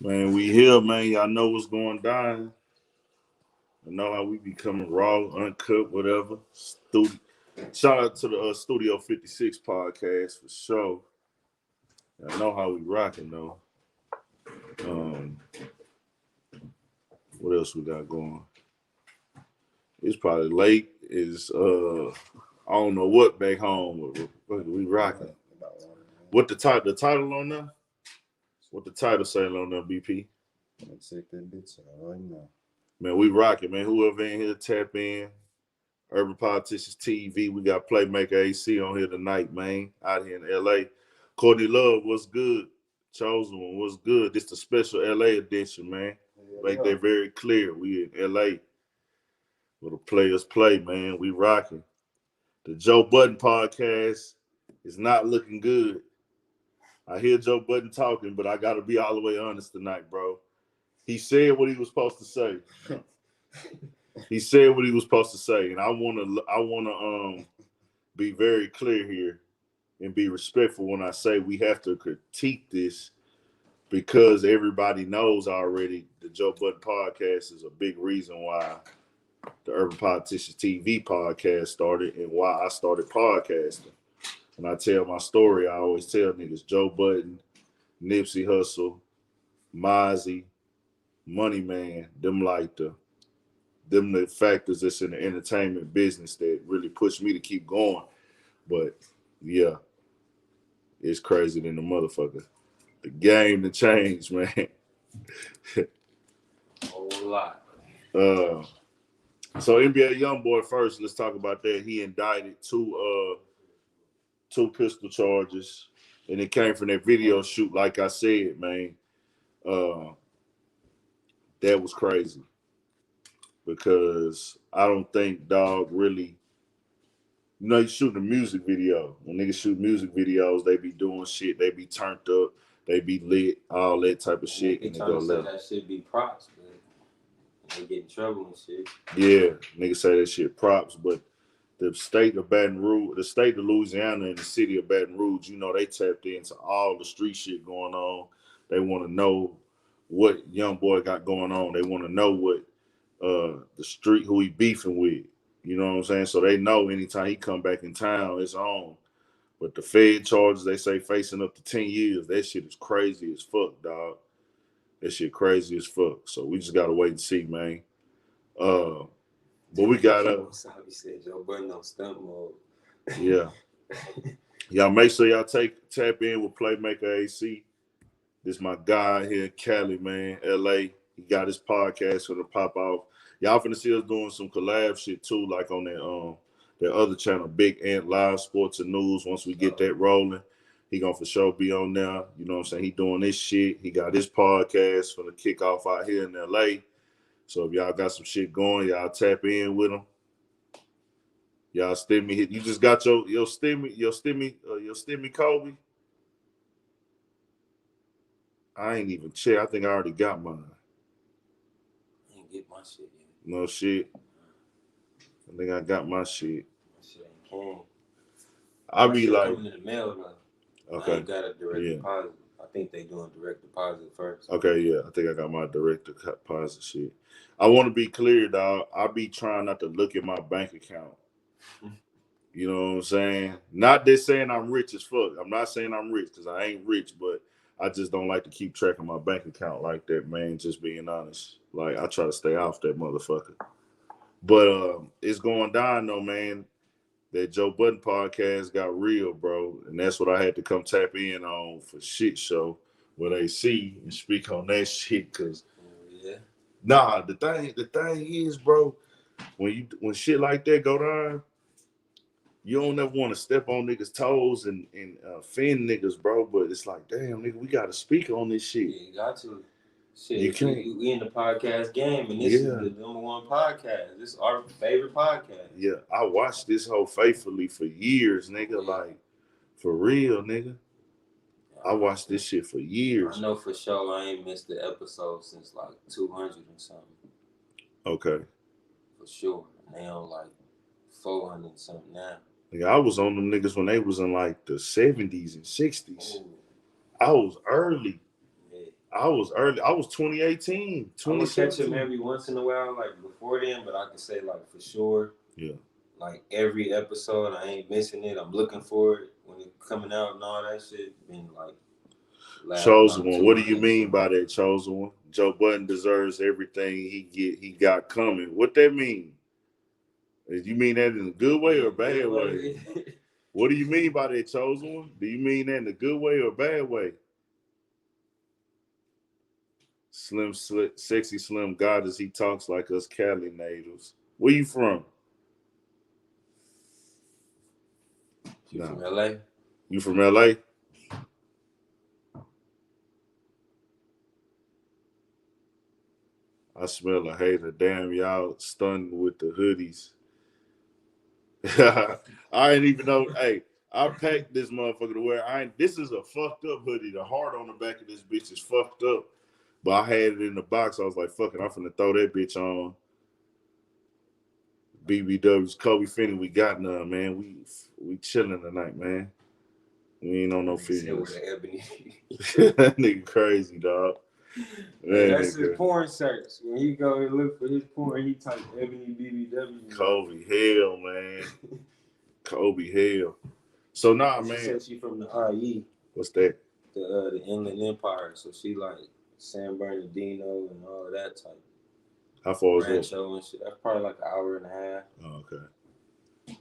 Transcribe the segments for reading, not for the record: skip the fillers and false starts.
Man, we here, man. Y'all know what's going down. I know how we be coming raw, uncut, whatever. Shout out to the Studio 56 podcast for sure. I know how we rocking though. Um, what else we got going? It's probably late. I don't know what back home. We rocking. What the title? The title on there? What the title say on there, BP? Let's check that bitch out right now. Man, we rocking, man. Whoever in here, tap in. Urban Politicians TV. We got Playmaker AC on here tonight, man. Out here in LA. Courtney Love, what's good? Chosen One, what's good? This the special LA edition, man. Make that very clear. We in LA. Where the players play, man. We rocking. The Joe Budden podcast is not looking good. I hear Joe Budden talking, but I gotta be all the way honest tonight, bro. He said what he was supposed to say. He said what he was supposed to say, and I wanna be very clear here and be respectful when I say we have to critique this because everybody knows already the Joe Budden podcast is a big reason why the Urban Politicians TV podcast started and why I started podcasting. When I tell my story, I always tell niggas Joe Budden, Nipsey Hussle, Mozzie, Money Man, them the factors that's in the entertainment business that really push me to keep going. But yeah, it's crazy than the motherfucker. The game to change, man. A whole lot. So NBA Youngboy first, let's talk about that. He indicted two pistol charges, and it came from that video shoot, like I said, man. That was crazy. Because I don't think dog really, you shoot a music video. When niggas shoot music videos, they be doing shit, they be turned up, they be lit, all that type of shit. And they go left. That shit be props, but they get in trouble and shit. Yeah, niggas say that shit props, but the state of Baton Rouge, the state of Louisiana and the city of Baton Rouge, they tapped into all the street shit going on. They want to know what Youngboy got going on. They want to know what the street, who he beefing with. You know what I'm saying? So they know anytime he come back in town, it's on. But the Fed charges, they say facing up to 10 years. That shit is crazy as fuck, dog. That shit crazy as fuck. So we just gotta wait and see, man. But we got said Joe Budden on stunt mode. Yeah. Y'all make sure y'all tap in with Playmaker AC. This my guy here in Cali, man, LA. He got his podcast gonna pop off. Y'all finna see us doing some collab shit too, like on that other channel, Big Ant Live Sports and News. Once we get that rolling, he gonna for sure be on there. You know what I'm saying? He doing this shit. He got his podcast for the kickoff out here in LA. So if y'all got some shit going, y'all tap in with him. Y'all stimmy hit. You just got your stimmy Kobe. I ain't even check. I think I already got mine. I didn't get my shit yet. No shit. I think I got my shit. My shit ain't came. I'll be like, coming in the mail now. Okay. I ain't got a direct deposit. I think they doing direct deposit first. Okay, yeah. I think I got my direct deposit shit. I want to be clear, dog. I be trying not to look at my bank account. You know what I'm saying? Not that saying I'm rich as fuck. I'm not saying I'm rich because I ain't rich, but I just don't like to keep track of my bank account like that, man. Just being honest. Like, I try to stay off that motherfucker. But it's going down, though, man. That Joe Budden podcast got real, bro. And that's what I had to come tap in on for shit show where they see and speak on that shit. Because, the thing is, bro, when shit like that go down, you don't ever want to step on niggas' toes and offend niggas, bro. But it's like, damn, nigga, we got to speak on this shit. Yeah, you got to. Shit, you can't. We in the podcast game, and this is the #1 podcast. This is our favorite podcast. Yeah, I watched this whole faithfully for years, nigga. Yeah. Like, for real, nigga. I watched this shit for years. I know for sure I ain't missed the episode since like 200 and something. Okay. For sure. And they on like 400 and something now. Yeah, I was on them niggas when they was in like the 70s and 60s. Ooh. I was early. Yeah. I was early. I was 2018, I'm gonna catch him 2017. every once in a while, like before then, but I can say like for sure. Yeah. Like every episode, I ain't missing it. I'm looking for it when it's coming out and all that shit. Been like Chosen about one. 2 What do you months. mean by that, chosen one? Joe Budden deserves everything he got coming. What that mean? You mean that in a good way or bad way? What do you mean by that, chosen one? Do you mean that in a good way or bad way? Sexy Slim Goddess, he talks like us Cali natives. Where you from? You from LA? You from LA? I smell a hater. Damn, y'all stunned with the hoodies. I ain't even know. Hey, I packed this motherfucker to wear. This is a fucked up hoodie. The heart on the back of this bitch is fucked up. But I had it in the box. I was like, fuck it, I'm finna throw that bitch on. BBW's Kobe Finney, we got none, man. We chilling tonight, man. We ain't on no feelings. That nigga crazy, dog. Man, that's his porn search. When he go and look for his porn, he type Ebony BBW. Kobe hell, man. Kobe hell. So nah, man. She said she from the IE. What's that? The Inland Empire. So she like San Bernardino and all of that type. How far is that? Rancho and shit. That's probably like an hour and a half. Oh, okay.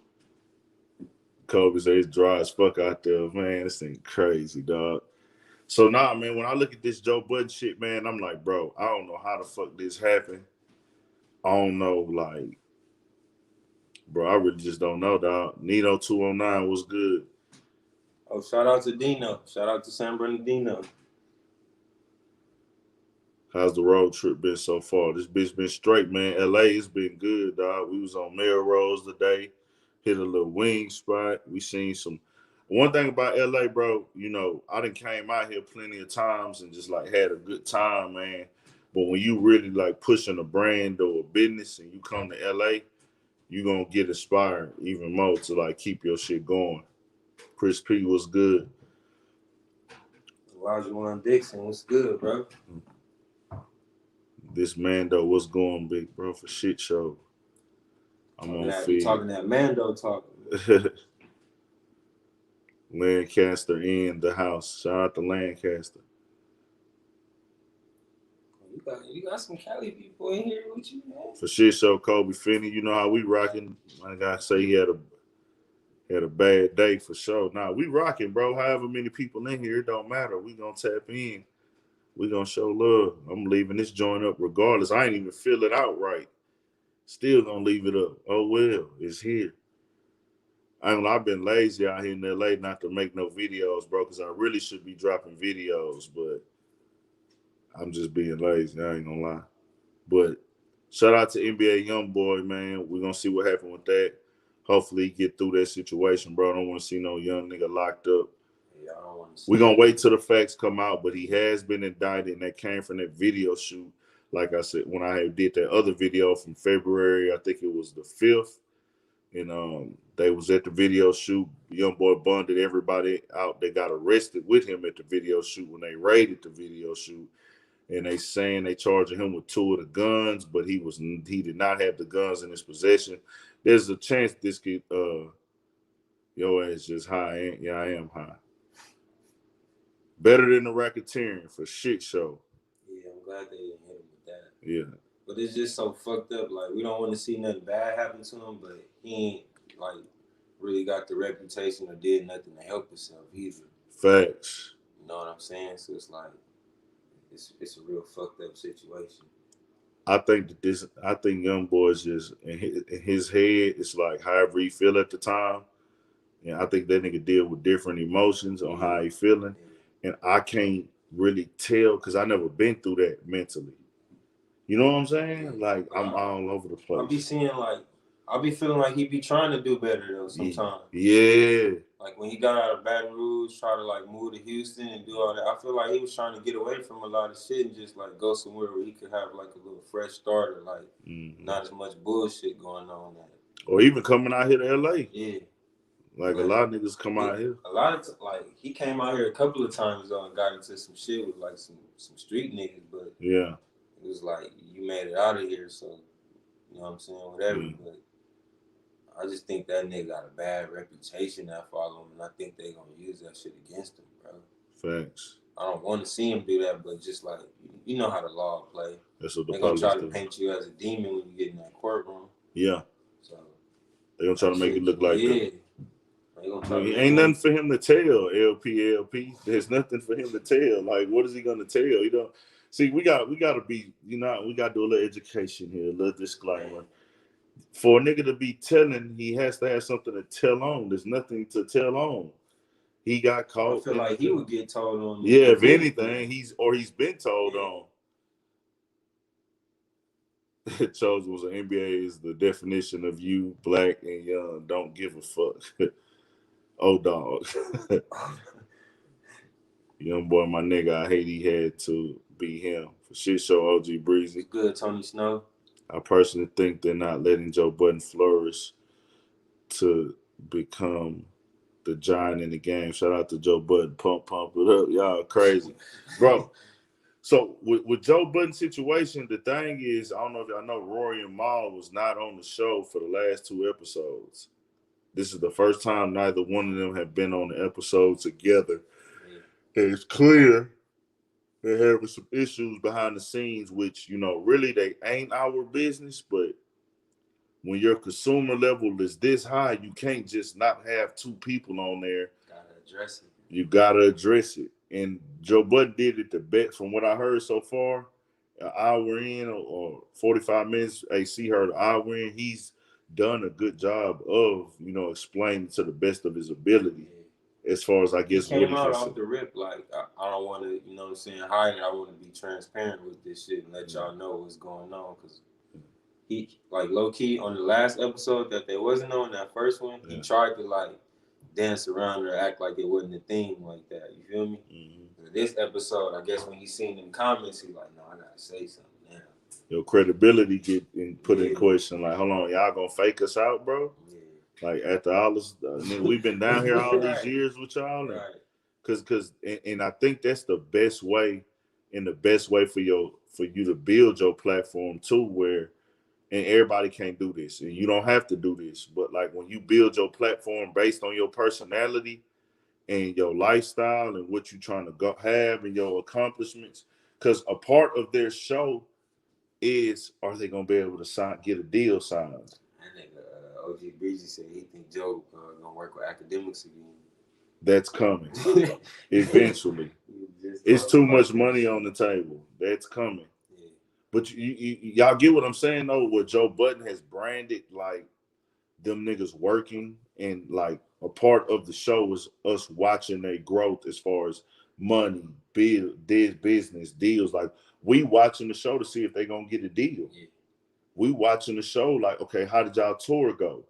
Kobe says it's dry as fuck out there, man. This thing crazy, dog. So nah, man, when I look at this Joe Budden shit, man, I'm like, bro, I don't know how the fuck this happened. I don't know, like, bro, I really just don't know, dog. Nino 209 was good. Oh, shout out to Dino. Shout out to San Bernardino. How's the road trip been so far? This bitch been straight, man. LA, it's been good, dog. We was on Melrose today, hit a little wing spot. We seen some. One thing about LA, bro, you know, I done came out here plenty of times and just like had a good time, man. But when you really like pushing a brand or a business and you come to LA, you gonna get inspired even more to like keep your shit going. Chris P was good. Elijah One Dixon was good, bro. This Mando, what's going, big bro, for shit show. I'm on feed. Talking that Mando talk. Lancaster in the house. Shout out to Lancaster. You got some Cali people in here with you, man. For shit show, Kobe Finney. You know how we rocking. I gotta say he had a bad day for sure. Nah, we rocking, bro. However many people in here, it don't matter. We gonna tap in. We gonna show love. I'm leaving this joint up regardless. I ain't even fill it out right. Still gonna leave it up. Oh well, it's here. I've been lazy out here in LA not to make no videos, bro, because I really should be dropping videos, but I'm just being lazy. I ain't gonna lie. But shout out to NBA Youngboy, man. We're gonna see what happened with that. Hopefully he get through that situation, bro. I don't want to see no young nigga locked up. Yeah, I don't want to see. We're gonna wait till the facts come out, but he has been indicted, and that came from that video shoot. Like I said, when I did that other video from February, I think it was the 5th. And they was at the video shoot. Youngboy bonded everybody out. They got arrested with him at the video shoot when they raided the video shoot. And they saying they charging him with 2 of the guns, but he did not have the guns in his possession. There's a chance this could your ass just high. Yeah, I am high. Better than the racketeering for shit show. Yeah, I'm glad they didn't hit him with that. Yeah. But it's just so fucked up. Like, we don't want to see nothing bad happen to him, but he ain't, like, really got the reputation or did nothing to help himself either. Facts. You know what I'm saying? So it's like, it's a real fucked up situation. I think Youngboy's just, in his head, it's like however he feel at the time. And I think that nigga deal with different emotions on how he feeling. And I can't really tell because I never been through that mentally. You know what I'm saying? Like, I'm all over the place. I'll be feeling like he be trying to do better though sometimes. Yeah. Like when he got out of Baton Rouge, try to like move to Houston and do all that. I feel like he was trying to get away from a lot of shit and just like go somewhere where he could have like a little fresh start or like not as much bullshit going on there. Or even coming out here to LA. Yeah. Like But a lot of niggas come out here. A lot of like he came out here a couple of times though and got into some shit with like some street niggas, but Yeah. it was like you made it out of here, so you know what I'm saying, whatever. Yeah. But I just think that nigga got a bad reputation that follow him, and I think they gonna use that shit against him, bro. Facts. I don't want to see him do that, but just like you know how the law play. That's what the They're gonna police try to do. paint you as a demon when you get in that courtroom. Yeah. So They gonna try to make it look like that. Ain't nothing for him to tell, LP. There's nothing for him to tell. Like, what is he gonna tell? You know, see, we gotta be, we gotta do a little education here, a little disclaimer. For a nigga to be telling, he has to have something to tell on. There's nothing to tell on. He got caught. I feel like he would get told on. Yeah, if anything, he's been told on. Chosen was an NBA is the definition of you, black and young, don't give a fuck. Oh, dog. Young boy, my nigga, I hate he had to be him. For shit show, OG Breezy. Good, Tony Snow. I personally think they're not letting Joe Budden flourish to become the giant in the game. Shout out to Joe Budden. Pump it up. Y'all crazy. Bro, so with Joe Budden's situation, the thing is, I don't know if y'all know, Rory and Mal was not on the show for the last 2 episodes. This is the first time neither one of them have been on the episode together. And it's clear they're having some issues behind the scenes, which, really they ain't our business. But when your consumer level is this high, you can't just not have 2 people on there. Gotta address it. You gotta address it. And Joe Budden did it the best from what I heard so far. An hour in or 45 minutes, AC heard an hour in. He's done a good job of, explaining to the best of his ability. As far as I guess he came out off the rip like I don't want to, hide it. I want to be transparent with this shit and let y'all know what's going on, because he like low key on the last episode that they wasn't on, that first one, he tried to like dance around or act like it wasn't a thing like that. You feel me? Mm-hmm. This episode, I guess when he seen them comments, he like, no, I gotta say something now. Your credibility get put in question. Like, hold on, y'all gonna fake us out, bro? Like after all this, we've been down here all these years with y'all, and I think that's the best way, and the best way for you to build your platform too, where, and everybody can't do this, and you don't have to do this, but like when you build your platform based on your personality and your lifestyle and what you're trying to have and your accomplishments, because a part of their show is, are they gonna be able to get a deal signed? OG Breezy said he think Joe gonna work with academics again. That's coming eventually. It's too much money on the table. That's coming. Yeah. But y'all get what I'm saying though. What Joe Budden has branded like them niggas working, and like a part of the show is us watching their growth as far as money, business deals. Like we watching the show to see if they gonna get a deal. Yeah. We watching the show like, okay, how did y'all tour go?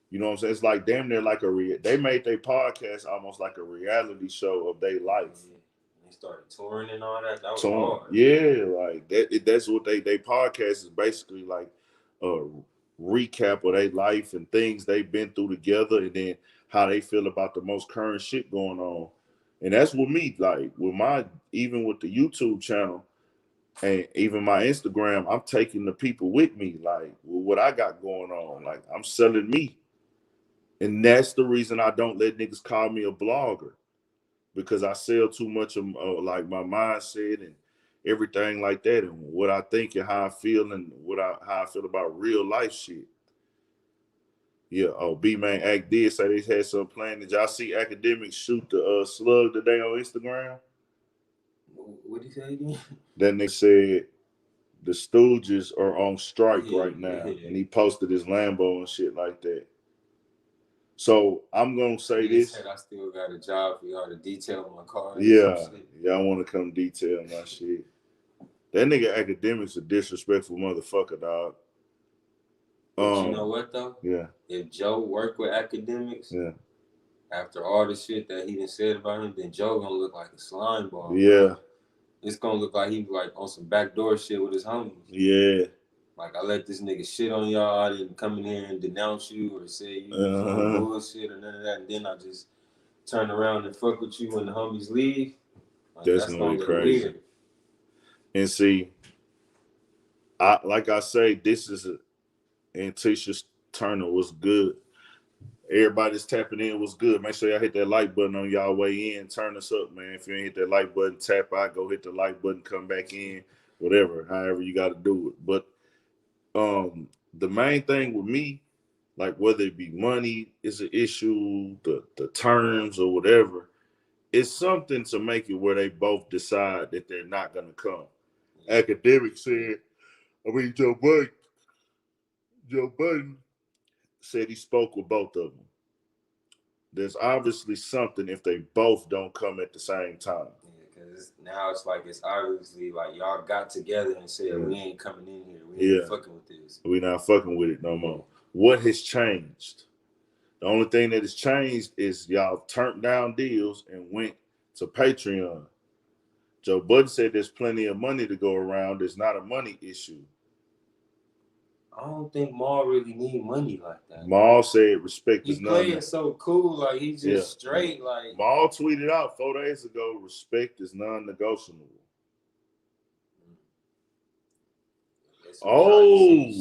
You know what I'm saying? It's like damn near like they made their podcast almost like a reality show of their life. Yeah. They started touring and all that. That was hard. Yeah, like that's what they podcast is basically like a recap of their life and things they've been through together, and then how they feel about the most current shit going on. And that's with me, like even with the YouTube channel, and even my Instagram, I'm taking the people with me, like what I got going on. Like I'm selling me. And that's the reason I don't let niggas call me a blogger, because I sell too much of like my mindset and everything like that, and what I think and how I feel, and how I feel about real life shit. Yeah. Oh, B-Man Act did say they had some plan. Did y'all see academics shoot the slug today on Instagram? What did he say again? Then they said the Stooges are on strike right now, and he posted his Lambo and shit like that. So I'm gonna say this. Said I still got a job for y'all to detail my car. Yeah, y'all want to come detail my shit. That nigga academics a disrespectful motherfucker, dog. But you know what though? Yeah. If Joe worked with academics, after all the shit that he done said about him, then Joe gonna look like a slime ball. Yeah. It's gonna look like he like on some backdoor shit with his homies. Yeah. Like, I let this nigga shit on y'all. I didn't come in here and denounce you or say you was on bullshit or none of that. And then I just turn around and fuck with you when the homies leave. Like, That's gonna gonna be look crazy. weird. And see, like I say, this is and Tisha Turner was good. Everybody's tapping in was good. Make sure y'all hit that like button on y'all way in. Turn us up, man. If you ain't hit that like button, tap out, go hit the like button, come back in, whatever, however you got to do it. But the main thing with me, like whether it be money is an issue, the terms or whatever, it's something to make it where they both decide that they're not gonna come. Academic said, Joe Budden said he spoke with both of them. There's obviously something if they both don't come at the same time. Yeah, because now it's like it's obviously like y'all got together and said we ain't coming in here. We ain't fucking with this. We're not fucking with it no more. What has changed? The only thing that has changed is y'all turned down deals and went to Patreon. Joe Budden said there's plenty of money to go around. There's not a money issue. I don't think Maul really need money like that. Maul said respect is none. He playing so cool, like he's just straight. Like Maul tweeted out 4 days ago, respect is non-negotiable. Oh,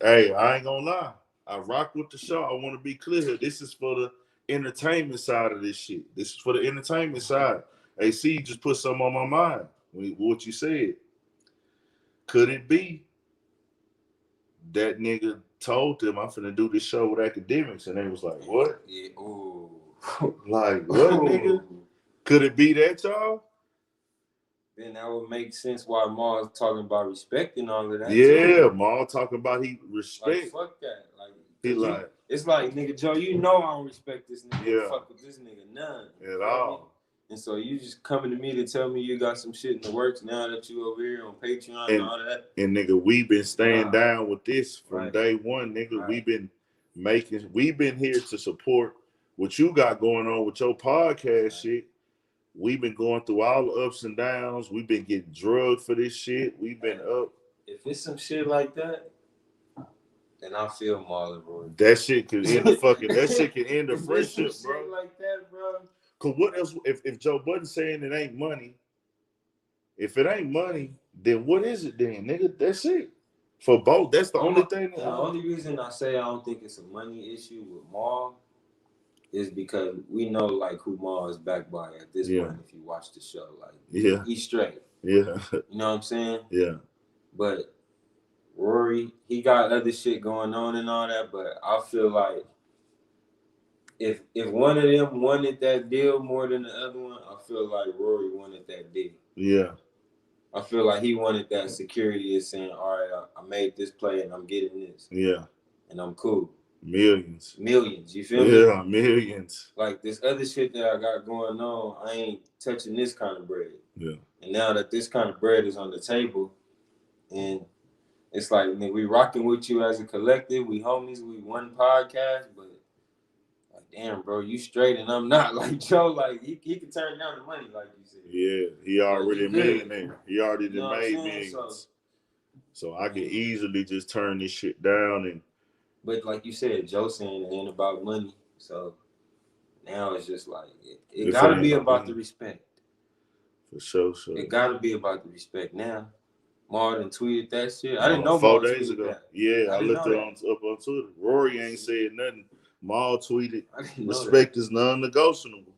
hey, I ain't gonna lie. I rock with the show. I want to be clear here. This is for the entertainment side of this shit. This is for the entertainment side. AC just put something on my mind. What you said. Could it be that nigga told them I'm finna do this show with academics, and they was like, "What? Yeah, ooh, like what, nigga? Could it be that, y'all?" Then that would make sense why Maul is talking about respect and all of that. Yeah, Maul talking about he respect. Like, fuck that. Like he like it's like, nigga, Joe, you know I don't respect this nigga. Yeah. Fuck with this nigga none at all. And so you just coming to me to tell me you got some shit in the works now that you over here on Patreon and all that. And nigga, we been staying down with this from day one, nigga. Right. We've been here to support what you got going on with your podcast shit. We've been going through all the ups and downs. We've been getting drugged for this shit. We've been up. If it's some shit like that, then I feel Marlon, bro. That shit could end the fucking. That shit could end the friendship, bro. Shit like that, bro. Cause what else? If Joe Budden saying it ain't money, if it ain't money, then what is it then, nigga? That's it. For both, that's the only thing. The only reason I say I don't think it's a money issue with Maul is because we know like who Maul is backed by at this point. If you watch the show, like he's straight. Yeah, you know what I'm saying? Yeah. But Rory, he got other shit going on and all that. But I feel like if one of them wanted that deal more than the other one, I feel like Rory wanted that deal. Yeah. I feel like he wanted that security of saying, all right, I made this play and I'm getting this. Yeah. And I'm cool. Millions. You feel me? Yeah, millions. Like this other shit that I got going on, I ain't touching this kind of bread. Yeah. And now that this kind of bread is on the table, and it's like, nigga, we rocking with you as a collective, we homies, we one podcast, but like, damn, bro, you straight and I'm not. Like Joe, like he can turn down the money, like you said. Yeah, he already a millionaire. He already made millions. So I can easily just turn this shit down and. But like you said, Joe saying it ain't about money. So now it's just like it gotta be about the respect. For sure. It gotta be about the respect. Now, Martin tweeted that shit. I didn't know 4 days ago. That. Yeah, I looked it up on Twitter. Rory ain't said nothing. Maul tweeted, respect is non-negotiable.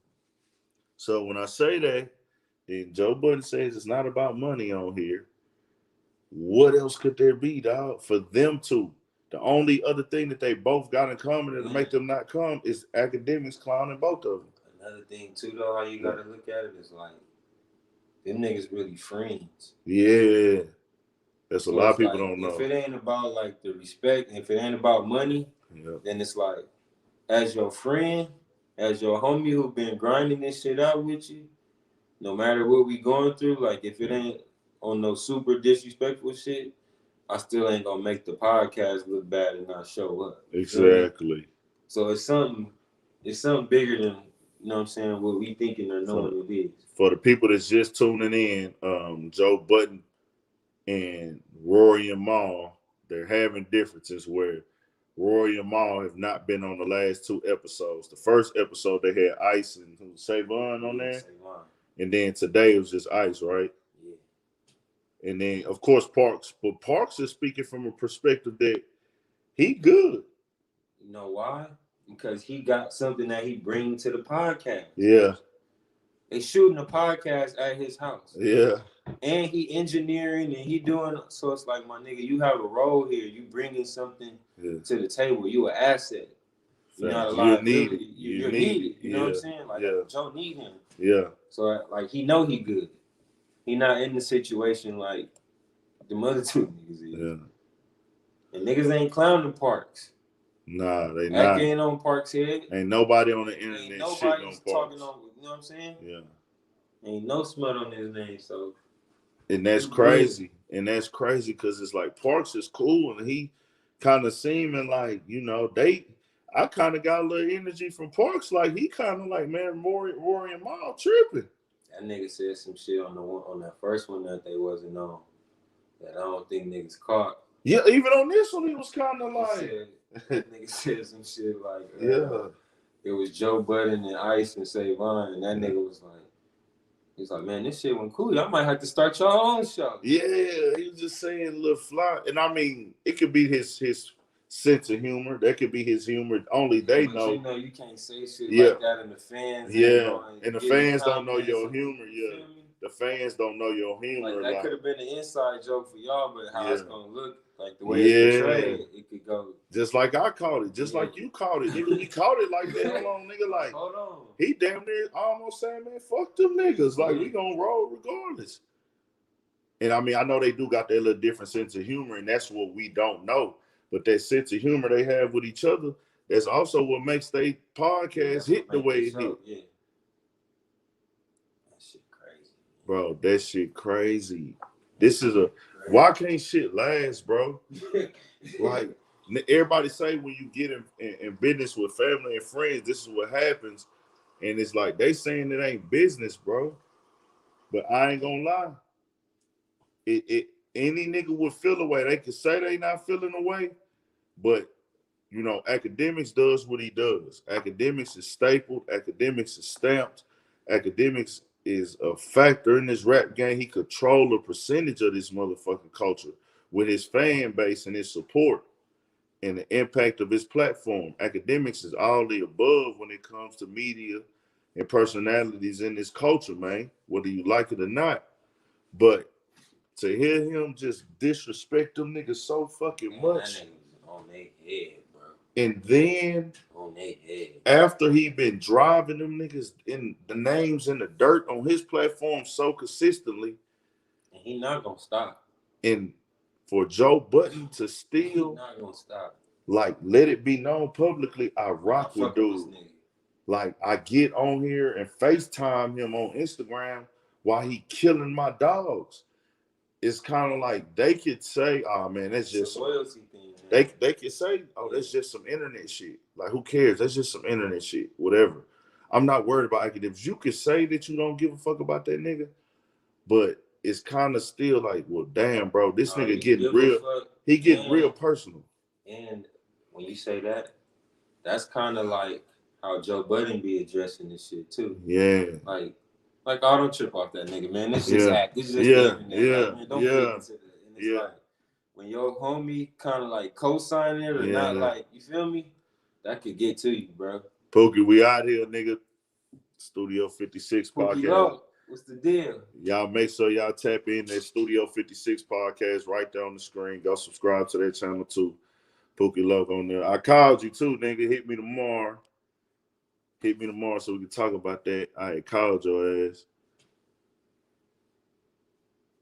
So when I say that, then Joe Budden says it's not about money on here. What else could there be, dog, for them to? The only other thing that they both got in common that make them not come is academics clowning both of them. Another thing, too, though, how you got to look at it is like, them niggas really friends. Yeah. That's a lot of people don't know. If it ain't about, like, the respect, if it ain't about money, then it's like, as your friend, as your homie who been grinding this shit out with you, no matter what we going through, like, if it ain't on no super disrespectful shit, I still ain't gonna make the podcast look bad and not show up. Exactly. So it's something bigger than, you know what I'm saying, what we thinking or knowing it is. For the people that's just tuning in, Joe Budden and Rory and Maul they're having differences where Rory and Mal have not been on the last 2 episodes. The first episode they had Ice and Savon on there, and then today it was just Ice, right? Yeah. And then of course Parks, but Parks is speaking from a perspective that he good. You know why? Because he got something that he bring to the podcast. Yeah. They shooting a podcast at his house. Yeah. And he engineering and he doing, so it's like, my nigga, you have a role here. You bringing something to the table. You an asset. You're not a liability. You're needed. You know what I'm saying? Like, Joe need him. Yeah. So, like, he know he good. He not in the situation like the other 2 niggas is. Yeah. And niggas ain't clowning Parks. Nah, they not. Ain't on Parks' head. Ain't nobody on the internet ain't shitting on talking Parks. On, you know what I'm saying? Yeah. Ain't no smut on his name, so. And that's crazy. And that's crazy because it's like Parks is cool and he kind of seeming like, you know, I kind of got a little energy from Parks. Like he kind of like, man, Rory and Mal tripping. That nigga said some shit on that first one that they wasn't on. That I don't think niggas caught. Yeah, even on this one, he was kind of like. Nigga said some shit like, it was Joe Budden and Ice and Savon, and that nigga was like, he's like, man, this shit went cool. Y'all might have to start your own show. Yeah, he was just saying a little fly. And I mean, it could be his sense of humor. That could be his humor. Only they know. You know, you can't say shit like that, and the fans. And the fans don't know your humor. Yeah, the fans don't know your humor. Like that could have been an inside joke for y'all, but how it's gonna look, like the way it's portrayed, it could go. Just like I caught it, just like you caught it. Nigga, we caught it like that. Hold on, nigga. Like, hold on. He damn near almost saying, man, fuck them niggas. Like, we gonna roll regardless. And I mean, I know they do got that little different sense of humor, and that's what we don't know. But that sense of humor they have with each other, that's also what makes they podcast hit the way it hit. Yeah. That shit crazy. Bro, that shit crazy. This is why can't shit last, bro? Like, everybody say when you get in business with family and friends, this is what happens. And it's like, they saying it ain't business, bro. But I ain't gonna lie. Any nigga would feel a way. They could say they not feeling a way, but, you know, Academics does what he does. Academics is stapled. Academics is stamped. Academics is a factor in this rap game. He control a percentage of this motherfucking culture with his fan base and his support and the impact of his platform. Academics is all the above when it comes to media and personalities in this culture, man, whether you like it or not. But to hear him just disrespect them niggas so fucking much. That nigga was on their head, bro. And then on their head. After he been driving them niggas in the names in the dirt on his platform so consistently. And he not gonna stop. And for Joe Budden to still he not gonna stop. Like, let it be known publicly, I rock with dude. Like, I get on here and FaceTime him on Instagram while he killing my dogs. It's kind of like they could say, oh man, that's just a loyalty thing. Man. They could say, oh, that's just some internet shit. Like, who cares? That's just some internet shit. Whatever. I'm not worried about academics. You could say that you don't give a fuck about that nigga, but it's kind of still like, well, damn, bro, this nigga getting real. He getting real personal. And when you say that, that's kind of like how Joe Budden be addressing this shit too. Yeah. Like, oh, don't trip off that nigga, man. This just act. This is just like, man, don't fit into that. And it's like, when your homie kind of like co-sign it or not, like, you feel me? That could get to you, bro. Pookie, we out here, nigga. Studio 56 Pookie podcast. Low, what's the deal? Y'all make sure y'all tap in that Studio 56 podcast right there on the screen. Go subscribe to that channel too. Pookie Low on there. I called you too, nigga. Hit me tomorrow so we can talk about that. I ain't called your ass.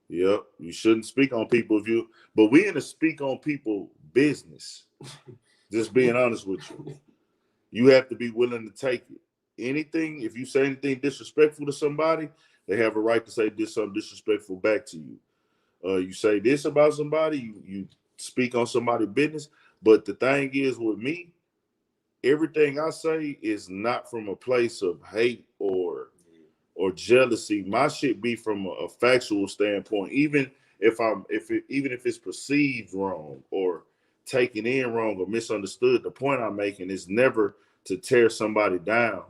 Yep. You shouldn't speak on people but we in a speak on people business. Just being honest with you. You have to be willing to take it. Anything, if you say anything disrespectful to somebody, they have a right to say something disrespectful back to you. You say this about somebody, you speak on somebody's business. But the thing is with me, everything I say is not from a place of hate or jealousy. My shit be from a factual standpoint. Even even if it's perceived wrong or taken in wrong or misunderstood, the point I'm making is never to tear somebody down.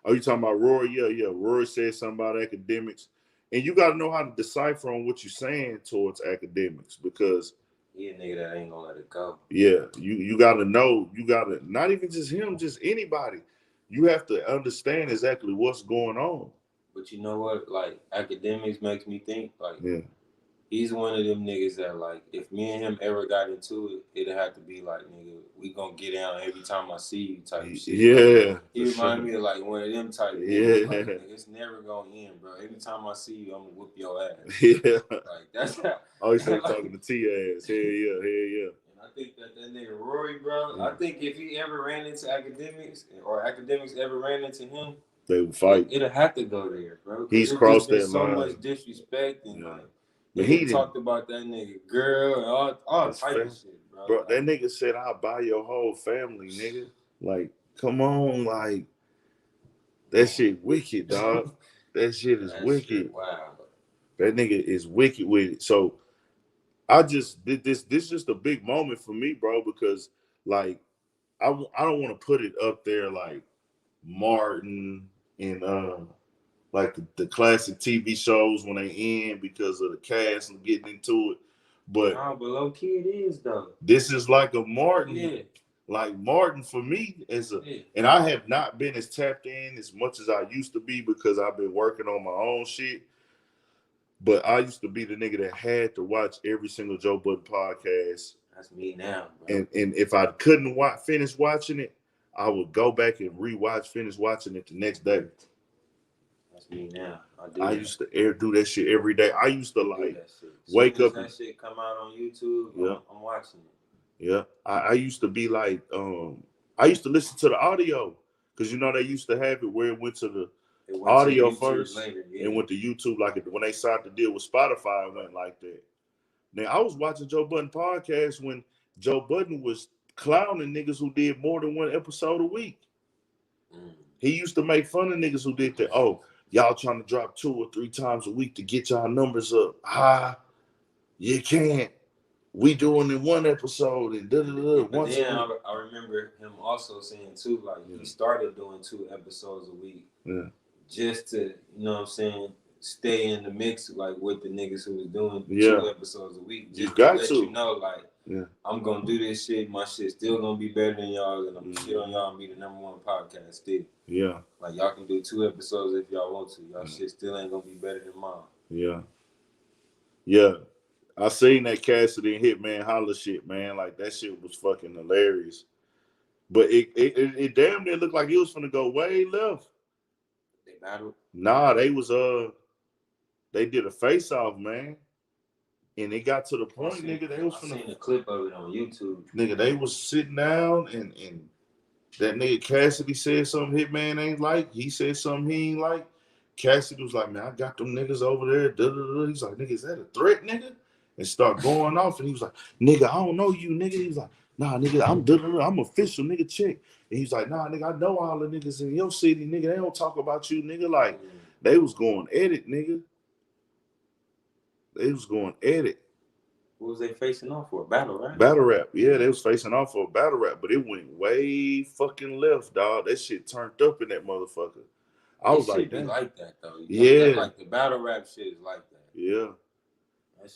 Oh, you talking about Rory? Yeah. Rory said something about academics. And you got to know how to decipher on what you're saying towards academics because he a nigga that ain't gonna let it go. Yeah, you got to know. You got to not even just him, just anybody. You have to understand exactly what's going on. But you know what? Like academics makes me think like Yeah. He's one of them niggas that like if me and him ever got into it, it'd have to be like, nigga, we gonna get down every time I see you type shit. Yeah. Like, he remind me of like one of them type niggas. Like, nigga, it's never gonna end, bro. Every time I see you, I'm gonna whoop your ass. Yeah. Like that's how Oh, you say talking to T ass. Hell yeah. And I think that nigga Rory, bro, I think if he ever ran into academics or academics ever ran into him, they would fight. It'll have to go there, bro. He's crossed that so line. much disrespect and like. But he talked about that nigga girl and all type of shit, bro. Bro, that nigga said, I'll buy your whole family, nigga. Like, come on, like, that shit wicked, dog. That shit is wicked. Shit, wow. That nigga is wicked with it. So, I just did this. This is just a big moment for me, bro, because, like, I don't want to put it up there like Martin and, like the classic TV shows when they end because of the cast and getting into it. But low key it is though. This is like a Martin. Yeah. Like Martin for me and I have not been as tapped in as much as I used to be because I've been working on my own shit. But I used to be the nigga that had to watch every single Joe Budden podcast. That's me now, bro. And if I couldn't finish watching it, I would go back and finish watching it the next day. That's me now. I used to do that shit every day. I used to like wake up. That shit come out on YouTube. Yeah. I'm watching it. Yeah. I used to be like, I used to listen to the audio because you know they used to have it where it went to the audio first later, and went to YouTube. Like when they started to deal with Spotify, it went like that. Now I was watching Joe Budden podcast when Joe Budden was clowning niggas who did more than one episode a week. He used to make fun of niggas who did that. Oh, y'all trying to drop 2 or 3 times a week to get y'all numbers up. You can't. We doing in one episode and But then I remember him also saying too, like he started doing 2 episodes a week. Yeah. Just to, you know what I'm saying, stay in the mix like with the niggas who was doing 2 episodes a week. Just you got to let you know, like, I'm gonna do this shit. My shit's still gonna be better than y'all, and I'm gonna shit on y'all and be the #1 podcast still. Yeah. Like y'all can do 2 episodes if y'all want to. Y'all shit still ain't gonna be better than mine. Yeah. Yeah. I seen that Cassidy and Hitman holla shit, man. Like that shit was fucking hilarious. But it damn near looked like it was gonna go way left. They battled? Nah, they did a face off, man. And it got to the point, nigga, they was I seen a clip of it on YouTube. Nigga, they was sitting down and that nigga Cassidy said something Hitman ain't like. He said something he ain't like. Cassidy was like, man, I got them niggas over there. He's like, nigga, is that a threat, nigga? And start going off. And he was like, nigga, I don't know you, nigga. He was like, nah, nigga, I'm official, nigga, check. And he's like, nah, nigga, I know all the niggas in your city, nigga. They don't talk about you, nigga. Like, they was going at it, nigga. They was going at it. What was they facing off for? Battle rap? Battle rap. Yeah, they was facing off for a battle rap, but it went way fucking left, dog. That shit turned up in that motherfucker. I was like, that. Like that, though. Like the battle rap shit is like that. Yeah.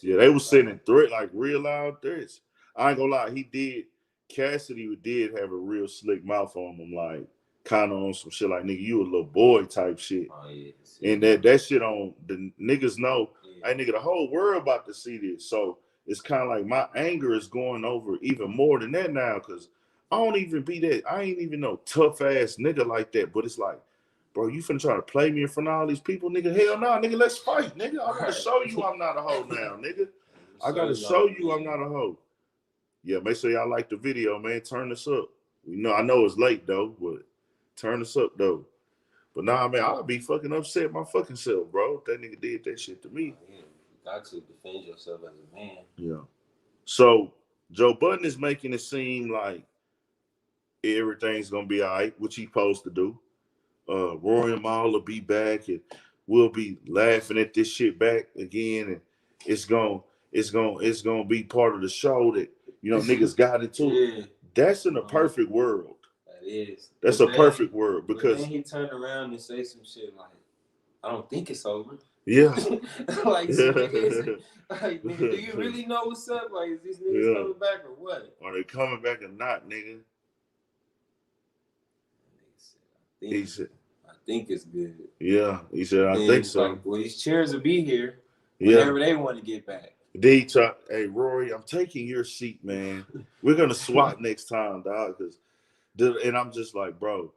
Yeah, they was sending like real loud threats. I ain't gonna lie, Cassidy did have a real slick mouth on him, like kind of on some shit like, nigga, you a little boy type shit. Oh, yeah. And that shit on, the niggas know, hey, nigga, the whole world about to see this. So it's kind of like my anger is going over even more than that now, because I don't even be that, I ain't even no tough ass nigga like that, but it's like, bro, you finna try to play me in front of all these people, nigga? Hell nah, nigga, let's fight, nigga. I want to show you I'm not a hoe now, nigga. I got to show you I'm not a hoe. Yeah, make sure y'all like the video, man. Turn this up. I know it's late, though, but turn this up, though. But nah, man, I'll be fucking upset my fucking self, bro. If that nigga did that shit to me. Yeah, you got to defend yourself as a man. Yeah. So, Joe Budden is making it seem like everything's going to be all right, which he's supposed to do. Rory Mal will be back and we'll be laughing at this shit back again. it's gonna be part of the show that niggas got into. Yeah. That's in a perfect world. That is. That's But a perfect world because then he turned around and say some shit like, "I don't think it's over." yeah, like, so nigga, like, nigga, do you really know what's up? Like, is these niggas coming back or what? Are they coming back or not, nigga? He said, I think it's good. Yeah, he said, I think so. Like, well, these chairs will be here whenever they want to get back. Hey, Rory, I'm taking your seat, man. We're going to swap next time, dog. And I'm just like, bro,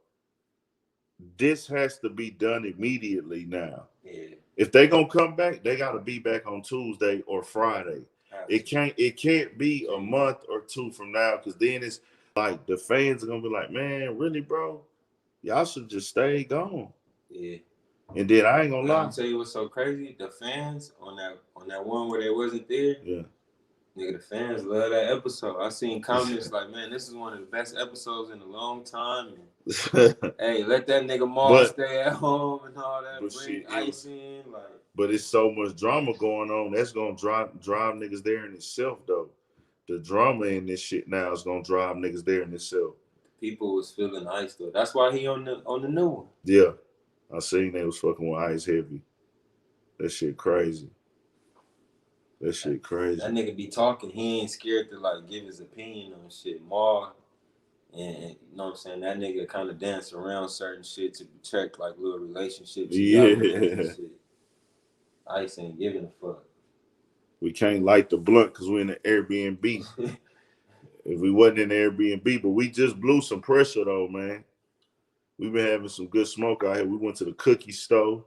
this has to be done immediately now. Yeah. If they going to come back, they got to be back on Tuesday or Friday. Absolutely. It can't be a month or two from now because then it's like the fans are going to be like, man, really, bro? Y'all should just stay gone. Yeah. And then I ain't gonna lie. I'll tell you what's so crazy. The fans on that one where they wasn't there. Yeah. Nigga, the fans love that episode. I seen comments like, man, this is one of the best episodes in a long time. And, hey, let that nigga Mal stay at home and all that. Bring ice in. Like, but it's so much drama going on. That's gonna drive niggas there in itself, though. The drama in this shit now is gonna drive niggas there in itself. People was feeling ice though. That's why he on the new one. Yeah. I seen they was fucking with Ice Heavy. That shit crazy. That shit crazy. That nigga be talking. He ain't scared to like give his opinion on shit. Mal, and you know what I'm saying? That nigga kind of dance around certain shit to protect like little relationships. Yeah. Ice ain't giving a fuck. We can't light the blunt because we're in the Airbnb. If we wasn't in the Airbnb, but we just blew some pressure though, man. We've been having some good smoke out here. We went to the cookie store.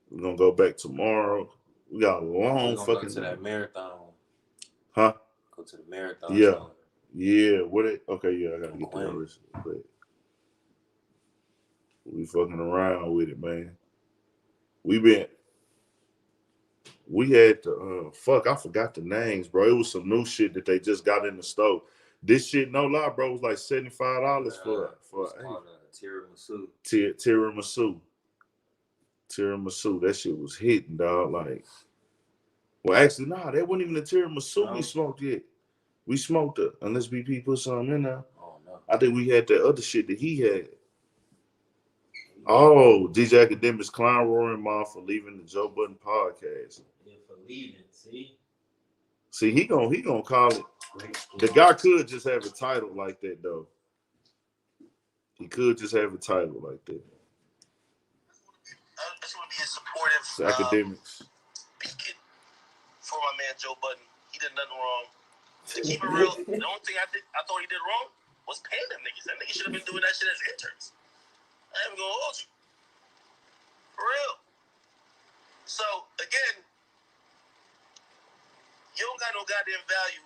We're gonna go back tomorrow. We got a long fucking go to that marathon. Huh? Go to the marathon. Yeah. Store. Yeah. Okay, yeah, I gotta get that rest. But we fucking around with it, man. We had to I forgot the names, bro. It was some new shit that they just got in the store. This shit, no lie, bro, was like $75 for tiramisu. Tiramisu. That shit was hitting, dog. Like, well, actually, nah, that wasn't even the tiramisu we smoked yet. We smoked it, unless BP put something in there. Oh no. I think we had that other shit that he had. Oh, DJ Academics clown Rory Mal for leaving the Joe Budden podcast. Yeah, for leaving. See, he gonna call it. The guy could just have a title like that, though. He could just have a title like that. I just want to be a supportive Academics. Beacon for my man Joe Budden. He did nothing wrong. To keep it real, the only thing I thought he did wrong was paying them niggas. That nigga should have been doing that shit as interns. I ain't gonna hold you. For real. So, again, you don't got no goddamn value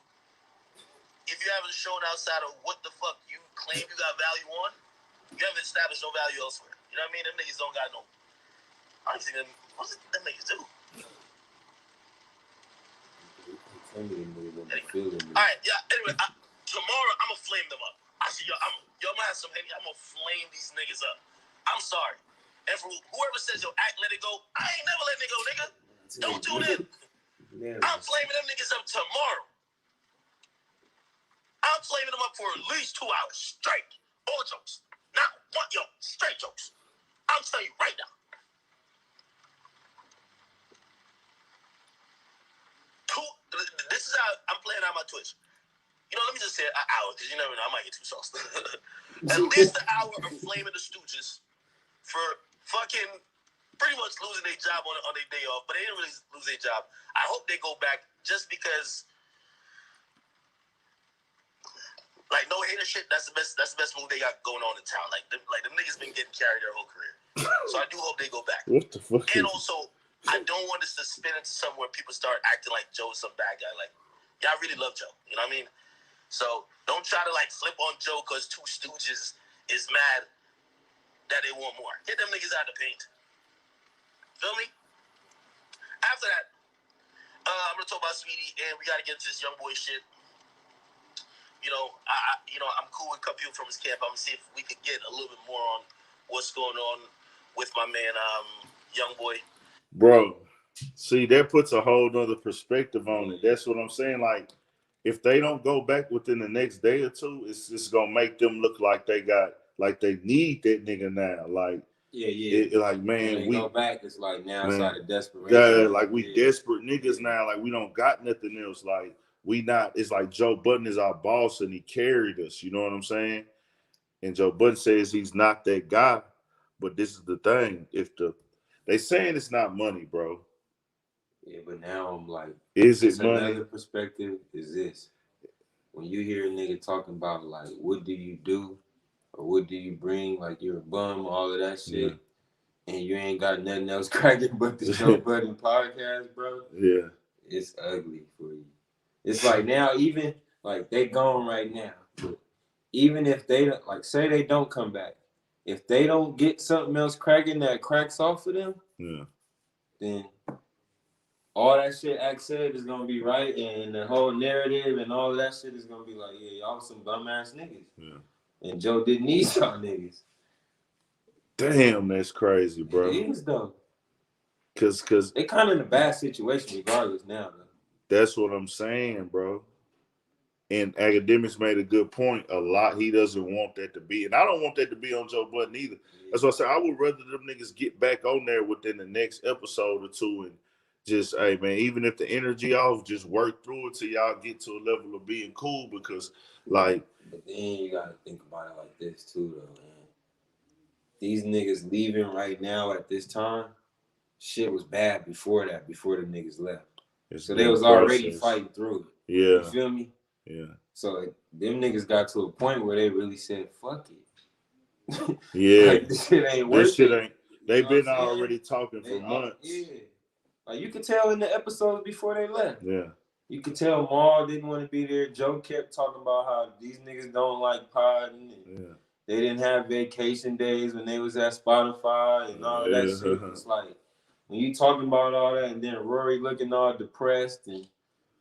if you haven't shown outside of what the fuck you claim you got value on. You haven't established no value elsewhere. You know what I mean? Them niggas don't got no. I don't think what's it them niggas do? Alright, yeah, anyway, tomorrow I'm gonna flame them up. I see y'all might have some Henny. I'm gonna flame these niggas up. I'm sorry. And for whoever says, yo, let it go, I ain't never letting it go, nigga. Don't tune in. I'm flaming them niggas up tomorrow. I'm flaming them up for at least 2 hours straight. All jokes. Not one, straight jokes. I'm telling you right now. This is how I'm playing on my Twitch. Let me just say an hour, because you never know, I might get too sauced. At least an hour of flaming the Stooges for fucking pretty much losing their job on their day off, but they didn't really lose their job. I hope they go back just because, like, no hater shit. That's the best move they got going on in town. Like them niggas been getting carried their whole career. So I do hope they go back. What the fuck? And also, I don't want this to spin into somewhere people start acting like Joe's some bad guy. Like, y'all really love Joe. You know what I mean? So don't try to like flip on Joe because Two Stooges is mad that they want more. Get them niggas out of the paint. Feel me? After that, I'm gonna talk about Speedy, and we gotta get into this Youngboy shit. I'm cool with a couple people from his camp. I'm gonna see if we could get a little bit more on what's going on with my man Youngboy. Bro, See, that puts a whole nother perspective on it. That's what I'm saying. Like, if they don't go back within the next day or two, it's just gonna make them look like they need that nigga now. Like, like, man, when they go back, it's like now it's out of desperation. Yeah, like we desperate niggas now. Like we don't got nothing else. Like we not. It's like Joe Budden is our boss and he carried us. You know what I'm saying? And Joe Budden says he's not that guy. But this is the thing: they saying it's not money, bro. Yeah, but now I'm like, is it money? Another perspective is this: when you hear a nigga talking about like, what do you do, or what do you bring? Like you're a bum, all of that shit. Yeah. And you ain't got nothing else cracking but the Joe Budden podcast, bro. Yeah. It's ugly for you. It's like now, even like they gone right now. But even if they don't, like say they don't come back, if they don't get something else cracking that cracks off of them, then all that shit Act said is gonna be right, and the whole narrative and all of that shit is gonna be like, yeah, y'all some bum ass niggas. Yeah. And Joe didn't need y'all niggas. Damn, that's crazy, bro. It is though. Cause they kind of in a bad situation regardless now, though. That's what I'm saying, bro. And Academics made a good point. A lot he doesn't want that to be, and I don't want that to be on Joe Budden either. Yeah. That's why I said I would rather them niggas get back on there within the next episode or two and just, hey man, even if the energy off, just work through it till y'all get to a level of being cool. Because like, but then you gotta think about it like this too, though, man. These niggas leaving right now at this time, shit was bad before that, before the niggas left. So they was already fighting through it. Yeah. You feel me? Yeah. So like, them niggas got to a point where they really said, fuck it. Yeah. Like, this shit ain't worth it. They've been already talking for months. Yeah. Like you could tell in the episodes before they left. Yeah. You could tell Mal didn't want to be there. Joe kept talking about how these niggas don't like podding. And they didn't have vacation days when they was at Spotify and all of that shit. It's like, when you talking about all that, and then Rory looking all depressed and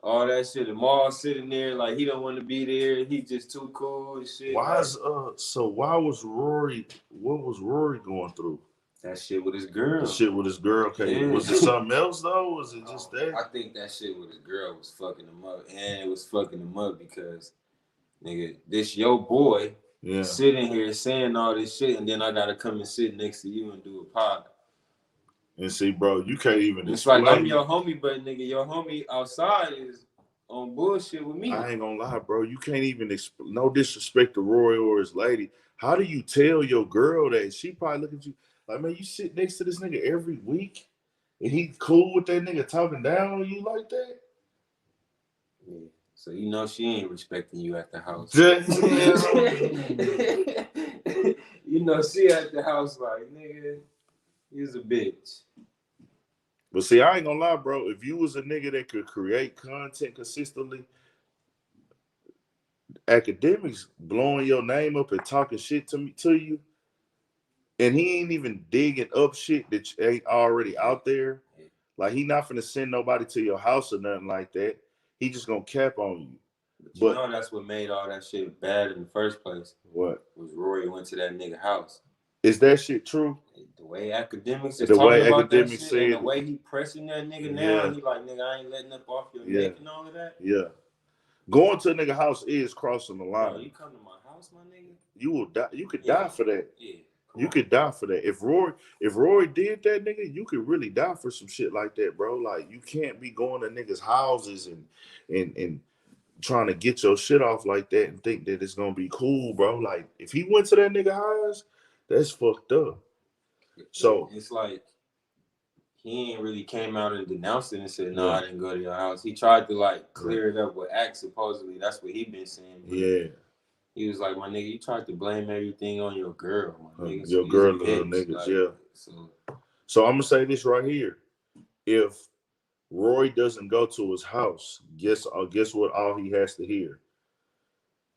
all that shit, and Mal sitting there like he don't want to be there, he just too cool and shit. Why was Rory? What was Rory going through? That shit with his girl. The shit with his girl. Okay, was it something else though? Was it just that? I think that shit with his girl was fucking him up, and it was fucking him up because, nigga, this your boy sitting here saying all this shit, and then I gotta come and sit next to you and do a pod. And see, bro, you can't even It's explain. Like I'm your homie, but nigga, your homie outside is on bullshit with me. I ain't gonna lie, bro. You can't even no disrespect to Roy or his lady. How do you tell your girl that? She probably look at you like, man, you sit next to this nigga every week and he cool with that nigga talking down on you like that? Yeah. So you know she ain't respecting you at the house. You know she at the house like, nigga, he's a bitch. But see, I ain't gonna lie, bro. If you was a nigga that could create content consistently, Academics blowing your name up and talking shit to you, and he ain't even digging up shit that ain't already out there. Like he not finna send nobody to your house or nothing like that. He just gonna cap on you. But you know that's what made all that shit bad in the first place. What? Was Rory went to that nigga house. Is that shit true? The way Academics is talking about that shit, and the way he pressing that nigga now, and he like, nigga, I ain't letting up off your neck and all of that. Yeah. Going to a nigga house is crossing the line. Bro, you come to my house, my nigga? You will die. You could die for that. Yeah. You could die for that. If Rory did that, nigga, you could really die for some shit like that, bro. Like you can't be going to niggas' houses and trying to get your shit off like that and think that it's gonna be cool, bro. Like if he went to that nigga house, that's fucked up. So it's like he ain't really came out and denounced it and said, no, I didn't go to your house. He tried to like clear it up with Act, supposedly. That's what he been saying. But he was like, my nigga, you tried to blame everything on your girl, my nigga. Your girl and her niggas, like, So I'm gonna say this right here. If Roy doesn't go to his house, guess what all he has to hear?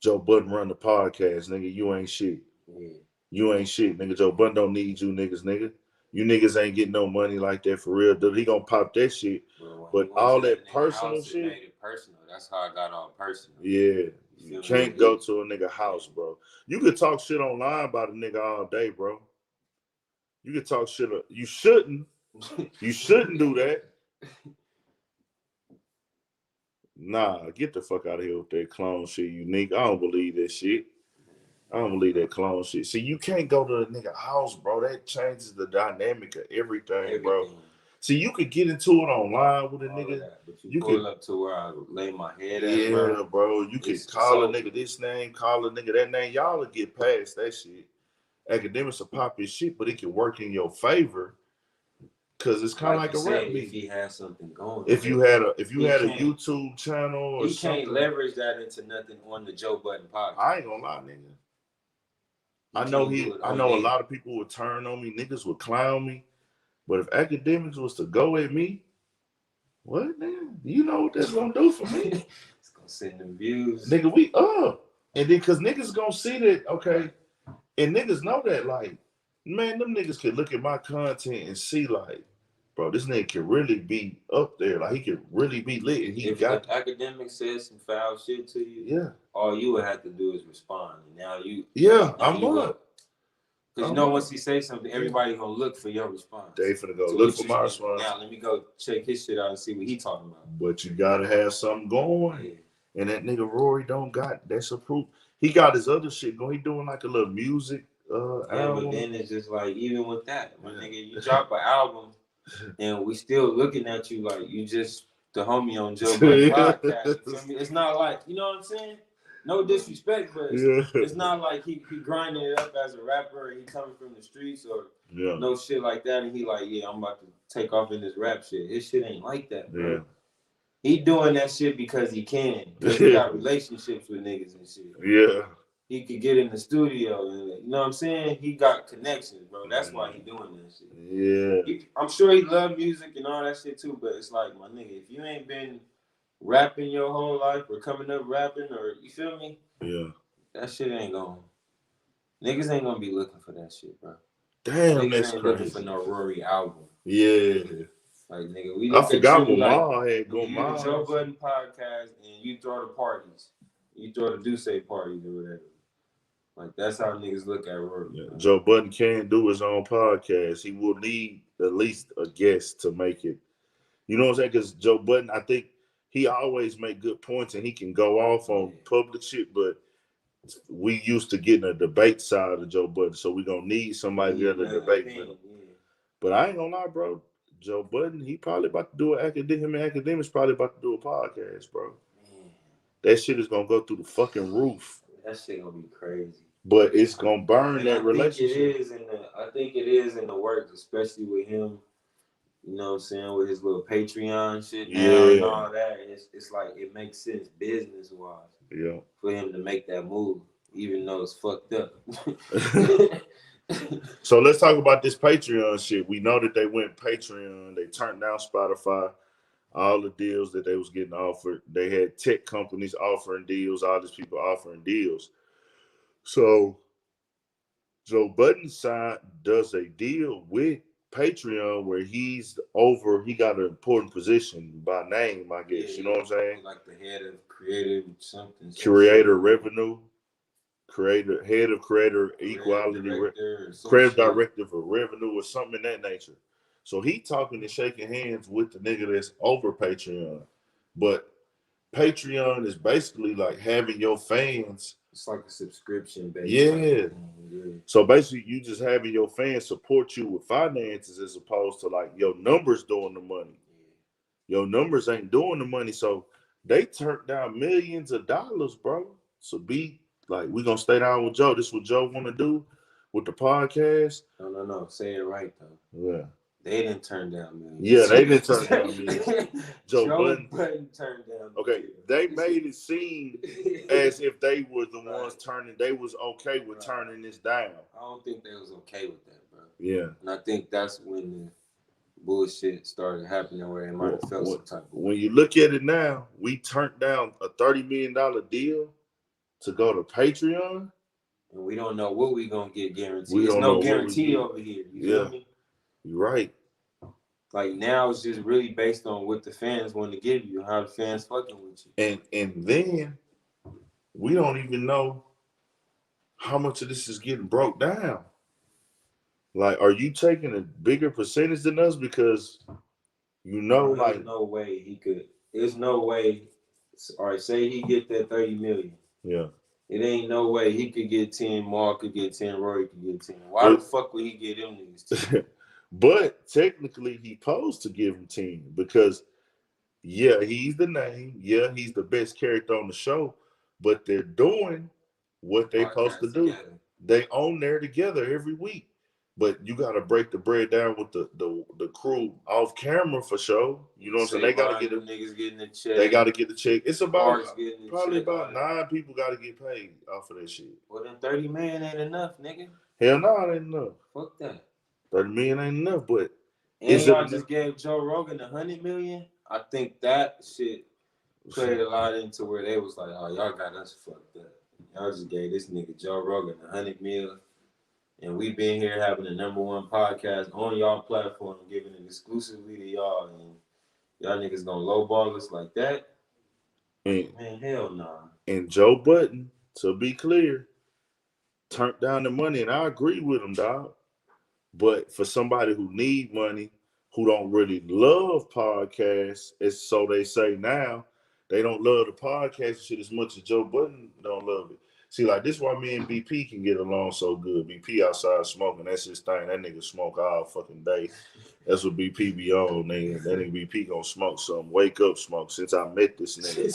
Joe Budden run the podcast, nigga. You ain't shit. Yeah. You ain't shit, nigga. Joe Budden don't need you niggas, nigga. You niggas ain't getting no money like that for real. Dude, he gonna pop that shit. But all that personal shit. Made it personal. That's how I got all personal. Yeah. You can't go to a nigga house, bro. You could talk shit online about a nigga all day, bro. You could talk shit. You shouldn't. You shouldn't do that. Nah, get the fuck out of here with that clone shit, Unique. I don't believe that shit. I don't believe that clone shit. See, you can't go to a nigga house, bro. That changes the dynamic of everything, bro. See, you could get into it online with a nigga. That, but you pull up to where I lay my head at, bro. You could call a nigga this name, call a nigga that name. Y'all will get past that shit. Academics will pop his shit, but it can work in your favor. Cause it's kind of like a rap beat. If he has something going, if you had a YouTube channel or he something, can't leverage that into nothing on the Joe Budden podcast. I ain't gonna lie, nigga. I know a lot of people would turn on me, niggas would clown me, but if Academics was to go at me, what, nigga? You know what that's gonna do for me? It's gonna send them views, nigga. We up, and then cause niggas gonna see that, okay, and niggas know that, like, man, them niggas can look at my content and see, like, bro, this nigga can really be up there. Like, he can really be lit. And if Academic says some foul shit to you, yeah, all you would have to do is respond. And now I'm up. Because you know, once he says something, everybody gonna look for your response. They finna go look for my response. Now, let me go check his shit out and see what he talking about. But you gotta have something going. Yeah. And that nigga Rory don't got, that's a proof. He got his other shit going. He doing like a little music album. But then it's just like, even with that, my nigga, you drop an album and we still looking at you like you just the homie on Joe Budden podcast. You feel me? It's not like, you know what I'm saying? No disrespect, but it's not like he grinding it up as a rapper and he coming from the streets or no shit like that. And he like, yeah, I'm about to take off in this rap shit. His shit ain't like that, bro. Yeah. He doing that shit because he can. Because he got relationships with niggas and shit. Yeah. He could get in the studio and, you know what I'm saying? He got connections, bro. That's why he doing that shit. Yeah. I'm sure he love music and all that shit too, but it's like, my nigga, if you ain't been rapping your whole life or coming up rapping or, you feel me? Yeah. That shit ain't going. Niggas ain't gonna be looking for that shit, bro. Damn, niggas that's ain't crazy. Looking for no Rory album. Yeah. Like, nigga, I forgot when Mal had go Mal. You Joe Budden podcast and you throw the parties. You throw the Duce parties or whatever. Like, that's how niggas look at Rory. Yeah. Joe Budden can't do his own podcast. He will need at least a guest to make it. You know what I'm saying? Because Joe Budden, I think he always make good points and he can go off on public shit, but we used to getting a debate side of Joe Budden, so we're going to need somebody to debate with him. But I ain't going to lie, bro. Joe Budden, he probably about to do him and Academics probably about to do a podcast, bro. Man. That shit is going to go through the fucking roof. That shit going to be crazy. But it's going to burn that relationship. I think it is in the works, especially with him, you know what I'm saying, with his little Patreon shit now and all that. It's like, it makes sense business-wise for him to make that move, even though it's fucked up. So let's talk about this Patreon shit. We know that they went Patreon. They turned down Spotify, all the deals that they was getting offered. They had tech companies offering deals, all these people offering deals. So Joe Budden does a deal with Patreon where he got an important position by name, I guess. You know what I'm saying? Like the head of creative something. Creator revenue. Head of creator equality, creative director for revenue or something in that nature. So he talking and shaking hands with the nigga that's over Patreon. But Patreon is basically like having your fans. It's like a subscription based. Yeah. So basically you just having your fans support you with finances as opposed to like your numbers doing the money. Your numbers ain't doing the money. So they turned down millions of dollars, bro. So like, we gonna stay down with Joe. This is what Joe want to do with the podcast. No. Say it right, though. Yeah. They didn't turn down millions. Yeah, they didn't turn down millions. Joe Budden turned down. Okay, they made it seem as if they were the ones turning. They was okay with turning this down. I don't think they was okay with that, bro. Yeah. And I think that's when the bullshit started happening where they might have felt some type of way. When you look at it now, we turned down a $30 million deal to go to Patreon. And we don't know what we gonna get guaranteed. There's no guarantee over here. You feel me? You're right. Like, now it's just really based on what the fans want to give you, how the fans fucking with you. And then we don't even know how much of this is getting broke down. Like, are you taking a bigger percentage than us? Because You know, There's like no way he could. There's no way. All right, say he get that 30 million. yeah. It ain't no way he could get 10. Mark could get 10. Rory could get 10. Why But- the fuck would he get them niggas 10? But technically, he posed to give him 10 because, yeah, he's the name. Yeah, he's the best character on the show. But they're doing what they supposed to Podcast do. together. They own there together every week. But you got to break the bread down with the crew off camera for sure. You know what I'm saying? They got to get them niggas getting the check. They got to get the check. It's about Parks getting the probably check, about all that. 9 people got to get paid off of that shit. Well, then 30 million ain't enough, nigga. Hell no, it ain't enough. Fuck that. 30 million ain't enough, but And is y'all it just gave Joe Rogan 100 million. I think that shit played a lot into where they was like, oh, y'all got us fucked up. Y'all just gave this nigga Joe Rogan 100 million. And we been here having the #1 podcast on y'all platform, giving it exclusively to y'all. And y'all niggas gonna lowball us like that? and, Man, hell nah. and Joe Budden, to be clear, turned down the money, and I agree with him, dog. But for somebody who need money, who don't really love podcasts, as so they say now, they don't love the podcast shit as much as Joe Budden don't love it. See, like this why me and BP can get along so good. BP outside smoking, that's his thing. That nigga smoke all fucking day. That's what BP be on, nigga. That nigga BP gonna smoke some. Wake up, smoke. Since I met this nigga.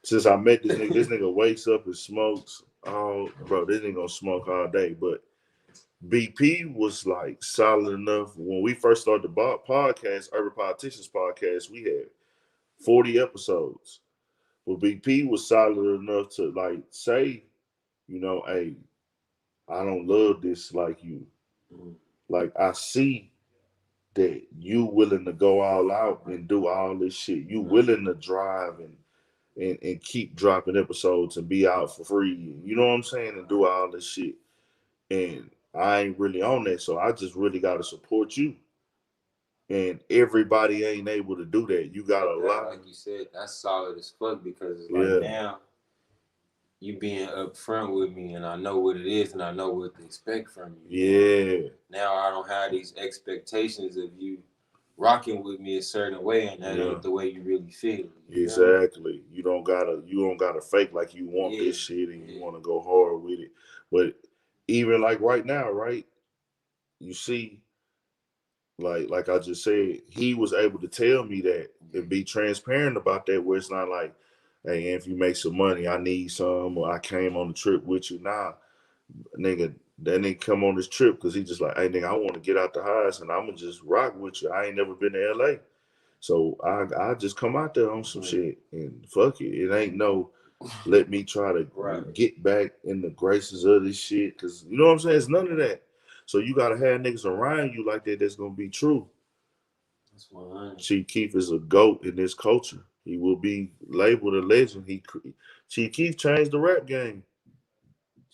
Since I met this nigga wakes up and smokes. Oh, bro, this nigga gonna smoke all day. But BP was like solid enough. When we first started the podcast, Urban Politicians podcast, we had 40 episodes. But BP was solid enough to like say, you know, hey, I don't love this like you. Like I see that you willing to go all out and do all this shit. You willing to drive and keep dropping episodes and be out for free. You know what I'm saying? And do all this shit. And I ain't really on that. So I just really gotta support you. And everybody ain't able to do that. You got a lot. Like you said, that's solid as fuck because it's like now you being upfront with me and I know what it is and I know what to expect from you. Yeah. Now I don't have these expectations of you rocking with me a certain way and that ain't the way you really feel. Exactly. You don't gotta fake like you want this shit and you wanna go hard with it. But even like right now, right? You see, like I just said, he was able to tell me that and be transparent about that, where it's not like, hey, if you make some money, I need some, or I came on the trip with you. Nah, nigga, that nigga come on this trip because he just like, hey, nigga, I want to get out the house and I'm gonna just rock with you. I ain't never been to LA. So I just come out there on some shit and fuck it. It ain't no let me try to get back in the graces of this shit. Because you know what I'm saying? It's none of that. So you got to have niggas around you like that that's going to be true. That's 100. Chief Keef is a GOAT in this culture. He will be labeled a legend. Chief Keef changed the rap game.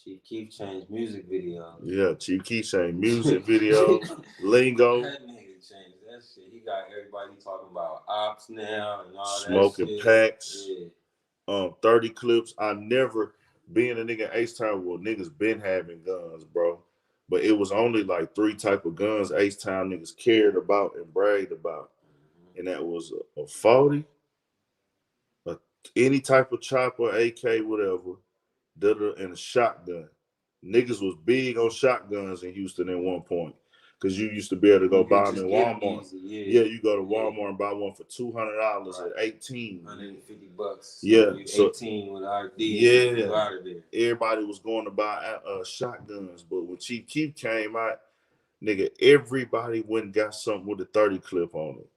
Chief Keef changed music videos. Yeah, Chief Keef changed music videos, lingo. That nigga changed that shit. He got everybody talking about ops now and all smoking that shit. packs. Yeah. 30 clips. I never, being a nigga in H-Town, well, niggas been having guns, bro. But it was only like 3 type of guns H-Town niggas cared about and bragged about. And that was a 40, any type of chopper, AK, whatever, and a shotgun. Niggas was big on shotguns in Houston at one point. Because you used to be able to go buy them in Walmart. You go to Walmart and buy one for $200 at 18. $150. Yeah. So 18 with ID. Yeah. Out of there. Everybody was going to buy shotguns. But when Chief Keef came out, nigga, everybody went and got something with a 30 clip on it.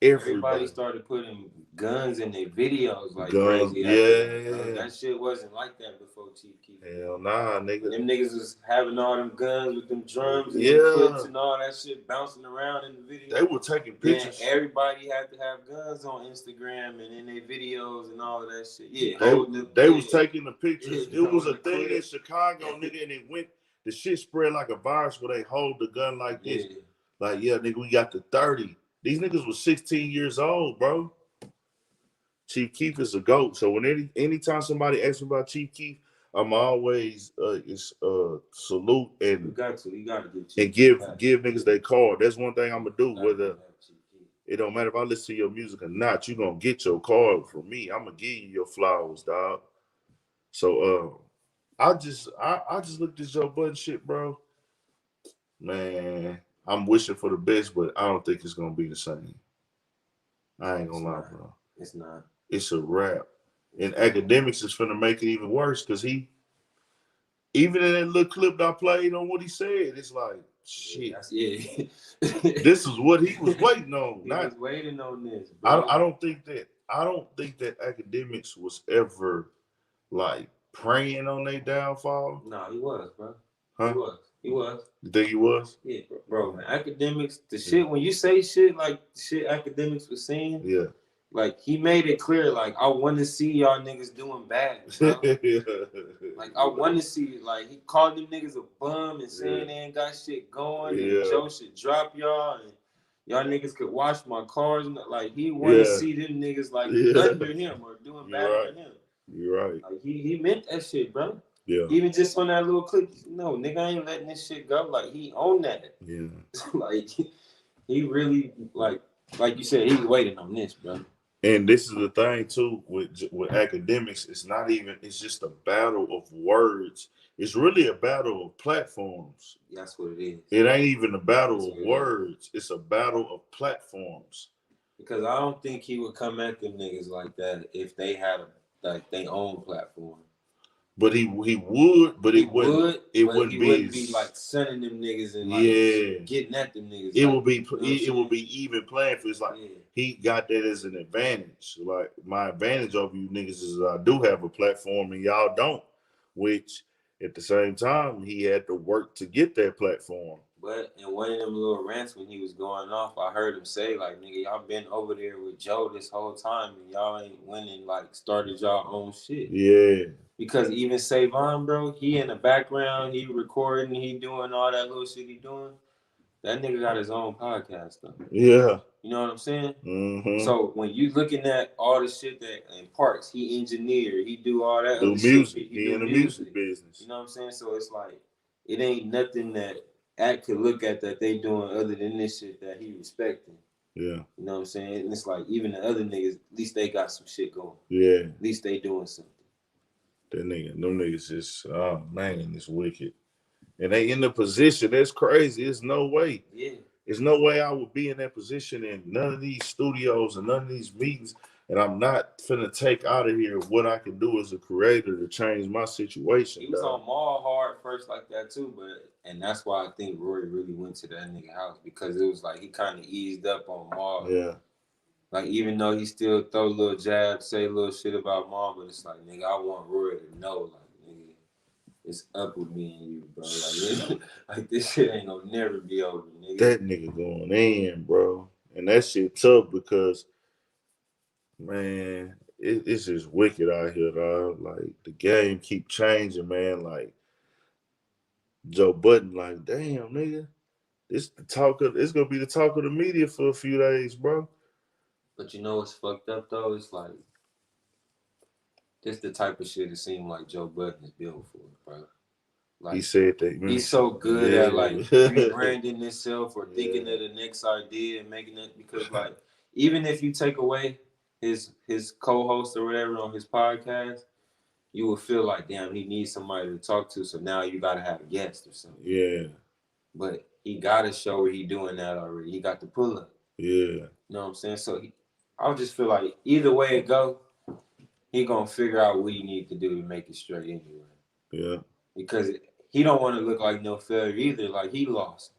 Everybody started putting guns in their videos like crazy. That shit wasn't like that before Chief Keef. Hell nah, nigga. Them niggas was having all them guns with them drums and them clips and all that shit bouncing around in the video. They were taking pictures. Then everybody had to have guns on Instagram and in their videos and all of that shit. Yeah, they was taking the pictures. It was a thing in Chicago, nigga, and the shit spread like a virus where they hold the gun like this. Like, nigga, we got the 30. These niggas was 16 years old, bro. Chief Keef is a GOAT. So when anytime somebody asks me about Chief Keef, I'm always salute and you got to give and give niggas their card. That's one thing I'm gonna do. it don't matter if I listen to your music or not. You gonna get your card from me. I'm gonna give you your flowers, dog. So I just looked at Joe Budden shit, bro. Man, I'm wishing for the best, but I don't think it's gonna be the same. I ain't gonna lie, bro. It's not. It's a wrap. And academics is finna make it even worse because he, even in that little clip that I played on what he said, it's like, shit. Yeah. This is what he was waiting on. He was waiting on this, bro. I don't think that academics was ever like praying on their downfall. No, he was, bro. Huh? He was. You think he was? Yeah, bro. Man, academics, the shit, when you say shit like the shit academics was saying, Yeah. like he made it clear, like I want to see y'all niggas doing bad, bro. Yeah. Like I want to see it. Like he called them niggas a bum and saying they ain't got shit going, and Joe should drop y'all, and y'all niggas could wash my cars. And like he want to see them niggas like under him or doing bad for him. You're right. Like he meant that shit, bro. Yeah. Even just on that little clip, no, nigga, I ain't letting this shit go. Like he owned that. Yeah. Like he really like you said, he's waiting on this, bro. And this is the thing too with academics. It's just a battle of words. It's really a battle of platforms. That's what it is. It ain't even a battle of words. It's a battle of platforms. Because I don't think he would come at them niggas like that if they had like their own platform. But he would, but it wouldn't be like sending them niggas and like getting at them niggas. It would be even playing for. It's like he got that as an advantage. Like my advantage over you niggas is I do have a platform and y'all don't. Which at the same time he had to work to get that platform. But in one of them little rants when he was going off, I heard him say like, "Nigga, y'all been over there with Joe this whole time and y'all ain't winning. Like started y'all own shit." Yeah. Because even Savon, bro, he in the background, he recording, he doing all that little shit he doing. That nigga got his own podcast though. Yeah. You know what I'm saying? Mm-hmm. So when you looking at all the shit that in parts, he engineer, he do all that do other music. shit. He in the music business. You know what I'm saying? So it's like it ain't nothing that Act could look at that they doing other than this shit that he respecting. Yeah. You know what I'm saying? And it's like even the other niggas, at least they got some shit going. Yeah. At least they doing something. Them niggas just, oh man, it's wicked. And they in the position, that's crazy. There's no way. Yeah. There's no way I would be in that position in none of these studios and none of these meetings. And I'm not finna take out of here what I can do as a creator to change my situation. He was on Maul hard first like that too, and that's why I think Rory really went to that nigga house because it was like he kind of eased up on Maul. Yeah. Like even though he still throw little jabs, say little shit about Maul, but it's like nigga, I want Rory to know, like nigga, it's up with me and you, bro. Like, like this shit ain't gonna never be over, nigga. That nigga going in, bro, and that shit tough because. Man, it's just wicked out here, dog. Like the game keep changing, man. Like Joe Budden, like, damn, nigga, it's gonna be the talk of the media for a few days, bro. But you know what's fucked up though? It's like this the type of shit it seemed like Joe Budden is built for, bro. Like he said that he's so good at like rebranding himself or thinking of the next idea and making it because like even if you take away his co-host or whatever on his podcast, you will feel like, damn, he needs somebody to talk to. So now you gotta have a guest or something. Yeah. But he got a show where he doing that already. He got the pull up. Yeah. You know what I'm saying? So I just feel like either way it go, he gonna figure out what he need to do to make it straight anyway. Yeah. Because he don't want to look like no failure either. Like he lost.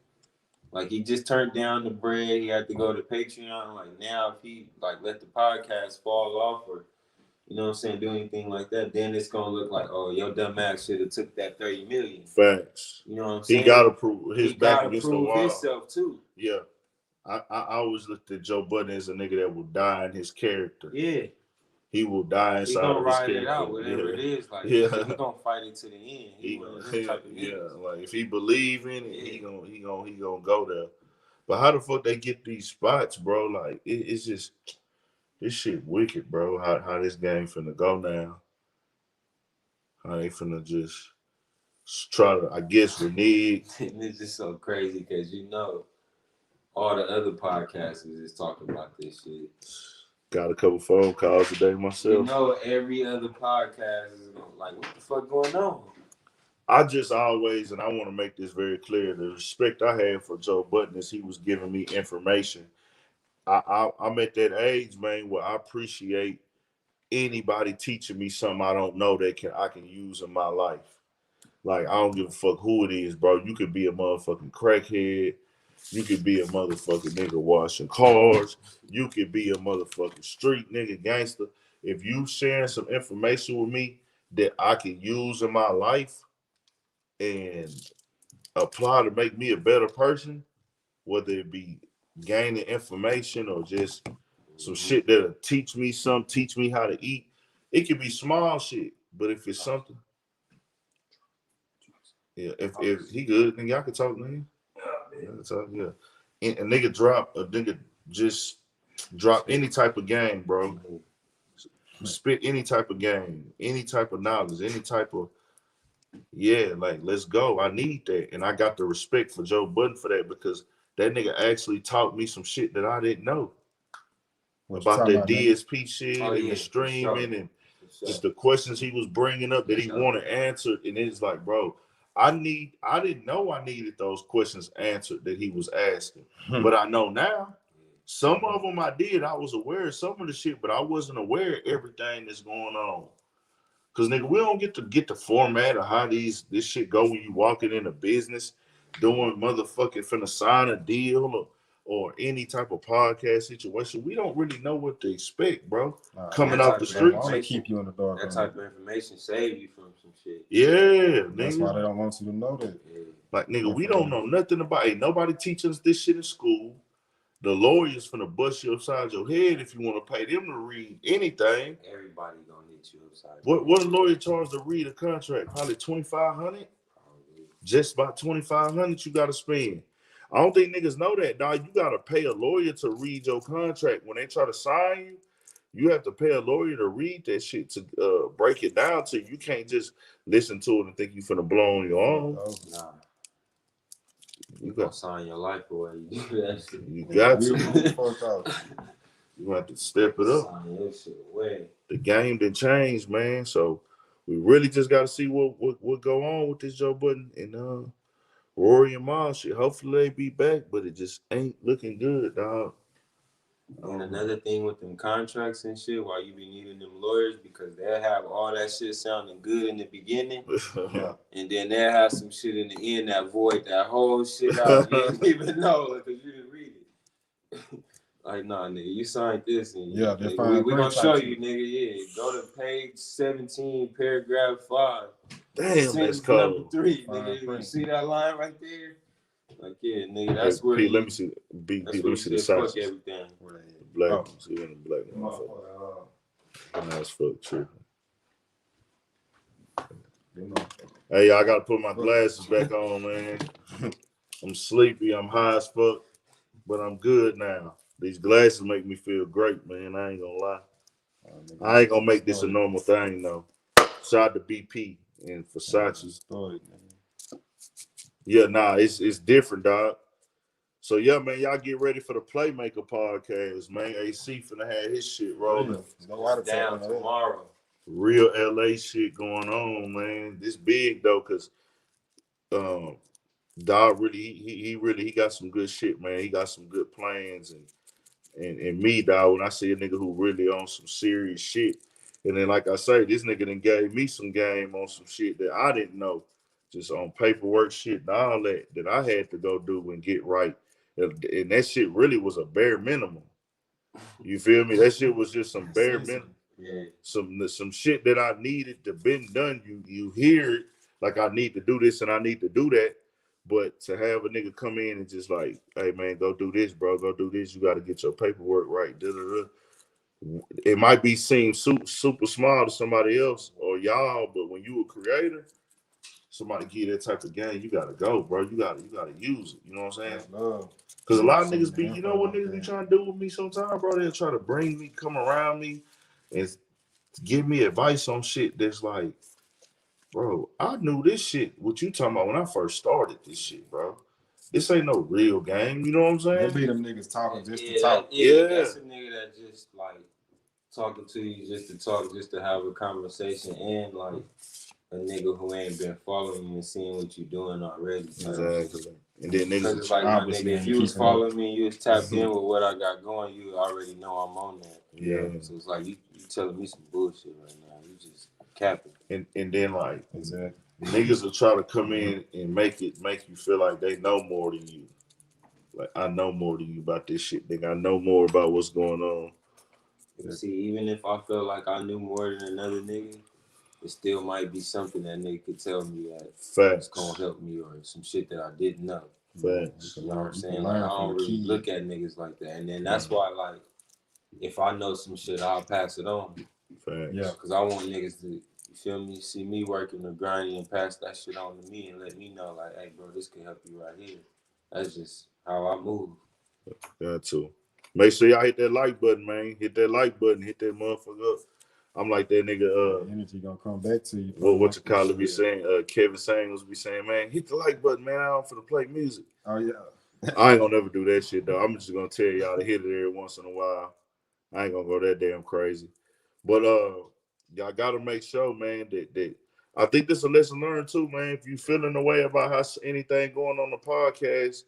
Like he just turned down the bread. He had to go to Patreon. Like now, if he like let the podcast fall off, or you know what I'm saying, do anything like that, then it's gonna look like, oh, your dumb ass should have took that $30 million. Facts. You know what I'm saying? He gotta prove his back against the wall. Himself too. Yeah. I always looked at Joe Budden as a nigga that will die in his character. Yeah. He will die inside of his character. He gonna ride it out, whatever it is. Like, he gonna fight it to the end. Like if he believe in it, he gonna go there. But how the fuck they get these spots, bro? Like it's just this shit wicked, bro. How this game finna go now? How they finna just try to, I guess, renege. And it's just so crazy because you know, all the other podcasters is talking about this shit. Got a couple phone calls today myself. You know, every other podcast is like, what the fuck going on? I just always, and I want to make this very clear, the respect I had for Joe Budden is he was giving me information. I'm at that age, man, where I appreciate anybody teaching me something I don't know that I can use in my life. Like, I don't give a fuck who it is, bro. You could be a motherfucking crackhead. You could be a motherfucking nigga washing cars. You could be a motherfucking street nigga gangster. If you sharing some information with me that I can use in my life and apply to make me a better person, whether it be gaining information or just some shit that'll teach me how to eat. It could be small shit, but if it's something, yeah, if he good, then y'all can talk to him. Yeah. And a nigga just drop any type of game, bro. Spit any type of game, any type of knowledge, any type of, yeah, like, let's go. I need that. And I got the respect for Joe Budden for that because that nigga actually taught me some shit that I didn't know. About that DSP shit and the streaming and just the questions he was bringing up that he wanted answered. And it's like, bro, I didn't know I needed those questions answered that he was asking. But I know now. Some of them I did. I was aware of some of the shit, but I wasn't aware of everything that's going on. Cause nigga, we don't get the format of how this shit go when you walking in a business, doing motherfucking finna sign a deal or any type of podcast situation. We don't really know what to expect, bro. Coming off the streets. I want to keep you in the dark. That type of information save you from some shit. Yeah, that's nigga. why they don't want you to know that. Yeah. Like, nigga, we don't know nothing about it. Nobody teaching us this shit in school. The lawyers finna bust you upside your head if you want to pay them to read anything. Everybody gonna hit you upside. What a lawyer charge to read a contract? Probably $2,500. Just about $2,500 you gotta spend. I don't think niggas know that, dog. You gotta pay a lawyer to read your contract. When they try to sign you, you have to pay a lawyer to read that shit to break it down to you. You can't just listen to it and think you finna blow on your own. Nah. You Gonna got sign your life away. You do that shit. You got to. You have to step it up. Sign your shit away. The game done changed, man. So we really just got to see what go on with this Joe Budden and Rory and Mal shit. Hopefully they be back, but it just ain't looking good, dog. And another thing with them contracts and shit, why you be needing them lawyers, because they'll have all that shit sounding good in the beginning, and then they'll have some shit in the end that void that whole shit out. You didn't even know because you didn't read it. Like, nah, nigga, you signed this, and yeah, we gonna show you, nigga. Yeah, go to page 17, paragraph 5. Damn, that's cold. Number 3, nigga. You see that line right there? Like, yeah, nigga, that's where. Let me see. Let me see the size. Fuck everything. Black, see when the black one. That's fuck true. Hey, I gotta put my glasses back on, man. I'm sleepy. I'm high as fuck, but I'm good now. These glasses make me feel great, man. I ain't gonna lie. I ain't gonna make this a normal thing, though. Shout out to BP and Versace. Yeah, nah, it's different, dog. So, yeah, man, y'all get ready for the Playmaker podcast, man. AC finna have his shit rolling. Down tomorrow. Real LA shit going on, man. This big, though, because Dog really, he got some good shit, man. He got some good plans. And me, dog, when I see a nigga who really on some serious shit, and then, like I say, this nigga done gave me some game on some shit that I didn't know, just on paperwork shit and all that I had to go do and get right. And that shit really was a bare minimum. You feel me? That shit was just some bare minimum. Yeah. Some shit that I needed to been done. You hear it like I need to do this and I need to do that. But to have a nigga come in and just like, hey man, go do this, bro. Go do this. You got to get your paperwork right. It might be seem super small to somebody else or y'all, but when you a creator, somebody give you that type of game, you gotta go, bro. You gotta use it. You know what I'm saying? Because a lot of niggas be, you know what niggas be trying to do with me sometimes, bro? They'll try to bring me, come around me, and give me advice on shit that's like, bro, I knew this shit, what you talking about when I first started this shit, bro. this ain't no real game. You know what I'm They saying? be them niggas talking just to Yeah, talk. Yeah. that's a nigga that just like talking to you just to talk, just to have a conversation, and like a nigga who ain't been following you and seeing what you doing already. Exactly. And then Because niggas it's like, my obviously, nigga, if you you was keep it up. following me, you was tapped in with what I got going, you already know I'm on that. yeah. So it's like you telling me some bullshit right now. You just capping. And then like Exactly. niggas will try to come in and make you feel like they know more than you. Like, I know more than you about this shit, nigga. I know more about what's going on. See, even if I feel like I knew more than another nigga, it still might be something that nigga could tell me that it's Facts. gonna help me, or some shit that I didn't know. Facts. You know what I'm saying? Like, I don't really look at niggas like that. And then that's why, like, if I know some shit, I'll pass it on. Facts. Yeah. Because I want niggas to, you feel me, see me working or grinding and pass that shit on to me and let me know, like, hey, bro, this can help you right here. That's just how I move. Got to. Make sure y'all hit that like button, man. Hit that like button. Hit that motherfucker up. I'm like that nigga. Energy gonna come back to you. What you call it? Be saying? Kevin Samuels be saying, man, hit the like button, man. I don't finna play music. Oh yeah. I ain't gonna never do that shit though. I'm just gonna tell y'all to hit it every once in a while. I ain't gonna go that damn crazy. But y'all gotta make sure, man, that I think this is a lesson learned too, man. If you feeling the way about how anything going on the podcast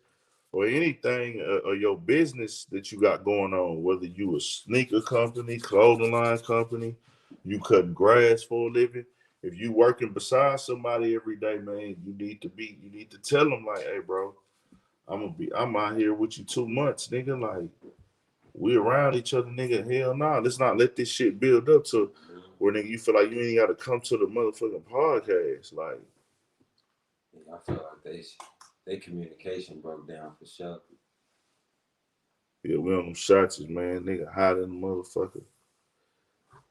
or anything or your business that you got going on, whether you a sneaker company, clothing line company, you cutting grass for a living. If you working beside somebody every day, man, you need to tell them like, hey, bro, I'm out here with you 2 months, nigga. Like, we around each other, nigga. Hell nah. Let's not let this shit build up to where, nigga, you feel like you ain't got to come to the motherfucking podcast. Like, Yeah, I feel like they communication broke down for sure. yeah, we on them shots, man. Nigga hot in the motherfucker.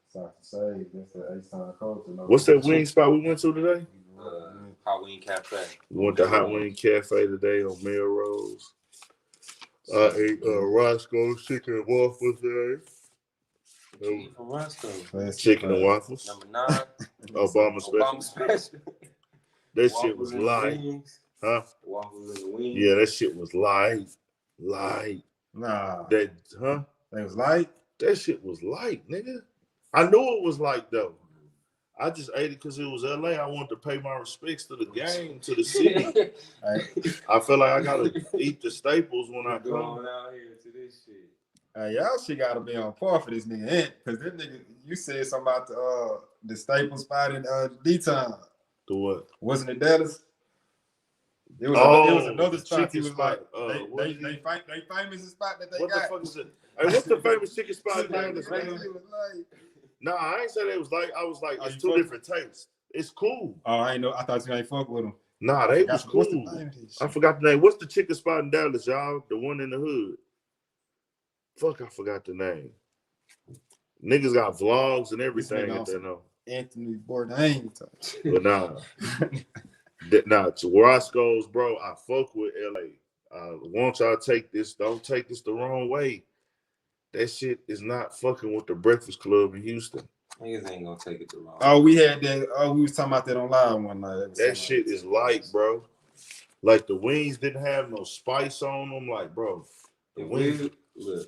Sorry to say, that's the H-Town culture. What's that wing spot we went to today? Hot Wing Cafe. We went to Hot Wing Cafe today on Melrose. I ate Roscoe's chicken and waffles there. Chicken from Roscoe. Chicken and waffles. Number 9. Obama special. Obama special. That shit was light. Huh? Waffles in the wings. Yeah, that shit was light. Nah. That, huh? They was light. That shit was light, nigga. I knew it was light, though. I just ate it because it was LA. I wanted to pay my respects to the game, to the city. I feel like I gotta eat the staples when I come. Going out here to this shit. Y'all shit gotta be on par for this nigga Ant, because this nigga, you said something about the staple spot in D-Town. The what? Wasn't it Dallas? It was another spot. He was spot. like, they famous spot that they what got. The fuck is it? Hey, what's the famous chicken spot in Dallas, He man? was like, Nah, I ain't said it was like. I was like, Oh, it's you two fuck- different tastes. It's cool. oh, I ain't know. I thought you ain't fuck with him. Nah, they was What's cool. the name of this I shit? forgot the name. What's the chicken spot in Dallas, y'all? The one in the hood. Fuck, I forgot the name. Niggas got vlogs and everything nigga that they know. Anthony Bourdain. But nah, to Roscoe's, bro, I fuck with LA. I want y'all to take this. Don't take this the wrong way. That shit is not fucking with the Breakfast Club in Houston. Niggas ain't gonna take it the wrong. Oh, we had that. Oh, we was talking about that on live one night. That shit is light, bro. Like, the wings didn't have no spice on them. Like, bro, the wings. Look,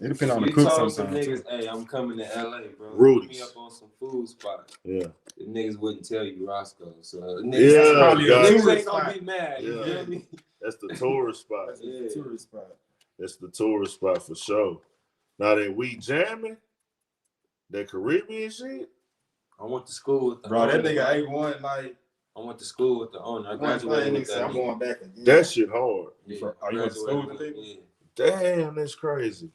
It depends on you the cook told some sometimes. niggas, hey, I'm coming to LA, bro. Rudy's. Put me up on some food spot. Yeah. The niggas wouldn't tell you Roscoe. So Yeah, niggas ain't gonna be mad. You Yeah. feel me? That's the tourist spot. That's the tourist spot. That's the tourist spot for sure. Now that we jamming, that Caribbean shit. I went to school with the Bro, owner. that nigga A1, like, I went to school with the owner. I one graduated thing with nigga said, that I'm nigga. going back again. That shit hard. Yeah, Are you went to school with the nigga? Yeah. Damn, that's crazy.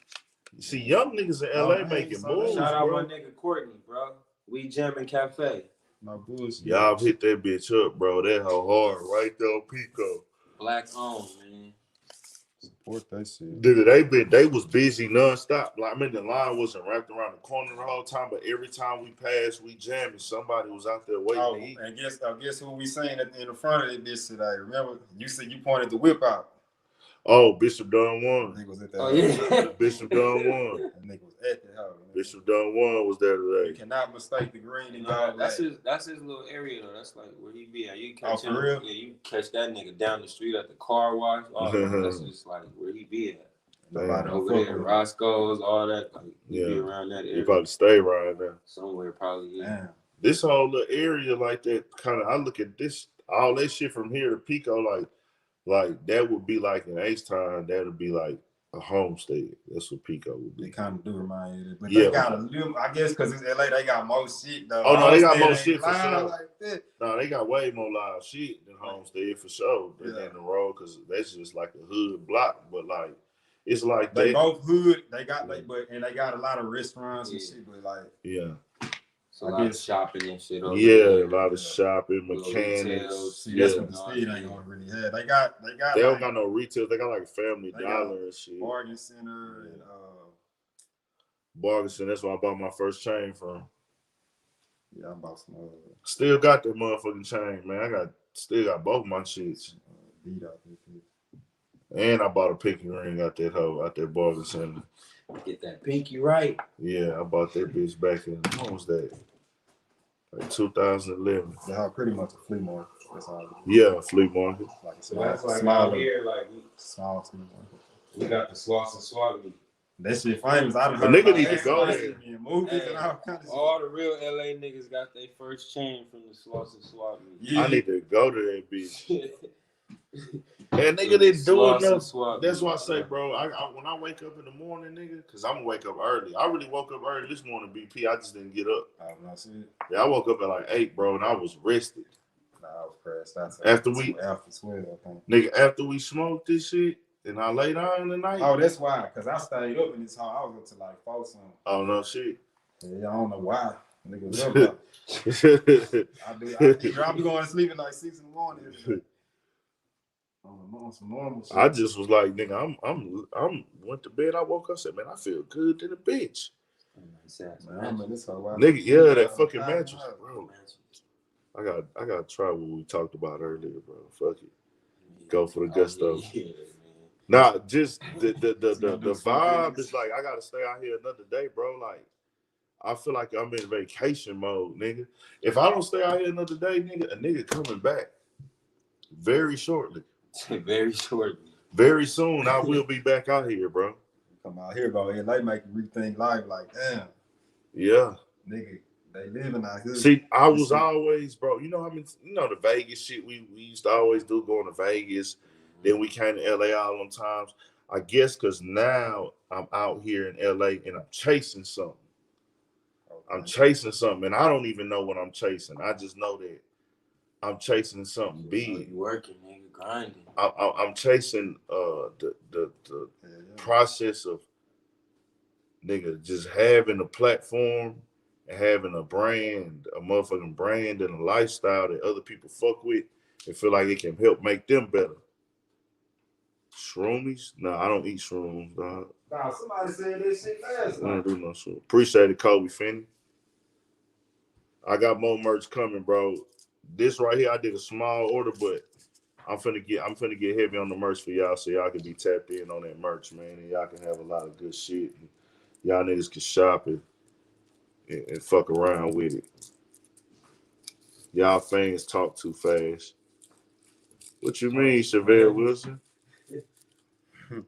You see, young niggas in LA man, making so moves, Shout out bro. my nigga Courtney, bro. We jamming cafe. No bullshit. Y'all hit that bitch up, bro. That hoe hard right there on Pico. Black owned, man. Support that shit. They was busy nonstop. Like, I mean, the line wasn't wrapped around the corner the whole time, but every time we passed, we jamming. Somebody was out there waiting Oh, to eat. and guess who we saying in the front of that bitch today? Remember, you said you pointed the whip out. Oh, Bishop Dunn That won. nigga was at that. Oh yeah. Bishop Dunn won. That nigga was at that house. Bishop Dunn won was there You today. cannot mistake the green and Nah, gold. that's his little area though. That's like where he be at. You Oh, catch for him. real? Yeah, you catch that nigga down the street at the car wash. All that. That's just like where he be at. Nobody Over don't there, fuck with him. Roscoe's, all that. Like he be Yeah. around that You area. probably stay right there. Somewhere probably. Yeah. Damn. This whole little area like that kind of, I look at this, all that shit from here to Pico, like that would be like in H-Town, that would be like a homestead. That's what Pico would They be. kind of do remind you of it. But Yeah. they got a little, I guess because it's LA, they got more shit though. Oh, no, they got Homestead more ain't shit for live sure. Like that. No, they got way more live shit than Homestead for sure. Than Yeah. in the road, because that's just like a hood block. But like, it's like They that. both hood. They got they got a lot of restaurants and Yeah. shit. But like, Yeah. It's a I lot of guess- shopping and shit. Over Yeah, there. a lot of shopping, Little mechanics. retails. see, Yeah. that's what the state ain't gonna really have. They got They don't like got no retail. They got like Family They Dollar got and shit. bargain center and Bargain, that's where I bought my first chain from. yeah, I bought some Still got that motherfucking chain, man. Still got both my shits. beat out this shit. And I bought a pinky ring out that bargain center. Get that pinky right. Yeah, I bought that bitch back in, when was that? Like 2011. They have pretty much a flea market. That's all. It is. Yeah, flea market. Like a So small, that's like small, out here, like small flea market. we got the Sloss and Swap meet. That shit famous. I done The heard nigga about need to that. go Like, there. in movies Hey, and all kinds of all the real LA niggas got their first chain from the Sloss and Swap meet. shit. I need to go to that bitch. And And nigga didn't do enough. That's why I say, bro, I when I wake up in the morning, nigga, because I'm going to wake up early. I really woke up early this morning, BP. I just didn't get up. I was not seeing it. Yeah, I woke up at like 8, bro, and I was rested. Nah, I was crashed out. After we- after 12, I think. Nigga, after we smoked this shit, and I lay down in the night. Oh, that's why. Cause I stayed up in this home. I was up to like 4 something. Oh, no shit. Yeah, I don't know why. Nigga was up. I be going to sleep at like 6 in the morning. On some normal shit. I just was like, nigga, I'm went to bed. I woke up, said, man, I feel good to the bitch. Man, I'm in this whole while. Nigga, yeah, that fucking mattress, bro. I got to try what we talked about earlier, bro. Fuck it. Go for the gusto. Yeah, Nah, just the vibe is like, I gotta stay out here another day, bro. Like, I feel like I'm in vacation mode, nigga. If I don't stay out here another day, nigga, a nigga coming back very shortly. Very short. Very soon, I will be back out here, bro. Come out here, bro. LA make you rethink life. Like, damn, Yeah. nigga, they living out here. See, I was always, bro, you know, the Vegas shit we used to always do, going to Vegas. Then we came to LA all them times. I guess because now I'm out here in LA and I'm chasing something. I'm chasing something, and I don't even know what I'm chasing. I just know that I'm chasing something big. You working, nigga, grinding. I'm chasing the process of, nigga, just having a platform and having a brand, a motherfucking brand and a lifestyle that other people fuck with and feel like it can help make them better. Shroomies? No, I don't eat shrooms, dog. Nah, somebody said this shit last I night. don't do no shroom. Appreciate it, Kobe Finney. I got more merch coming, bro. This right here, I did a small order, but I'm finna get heavy on the merch for y'all, so y'all can be tapped in on that merch, man, and y'all can have a lot of good shit. And y'all niggas can shop it and fuck around with it. Y'all fans talk too fast. What you mean, Chevelle Wilson?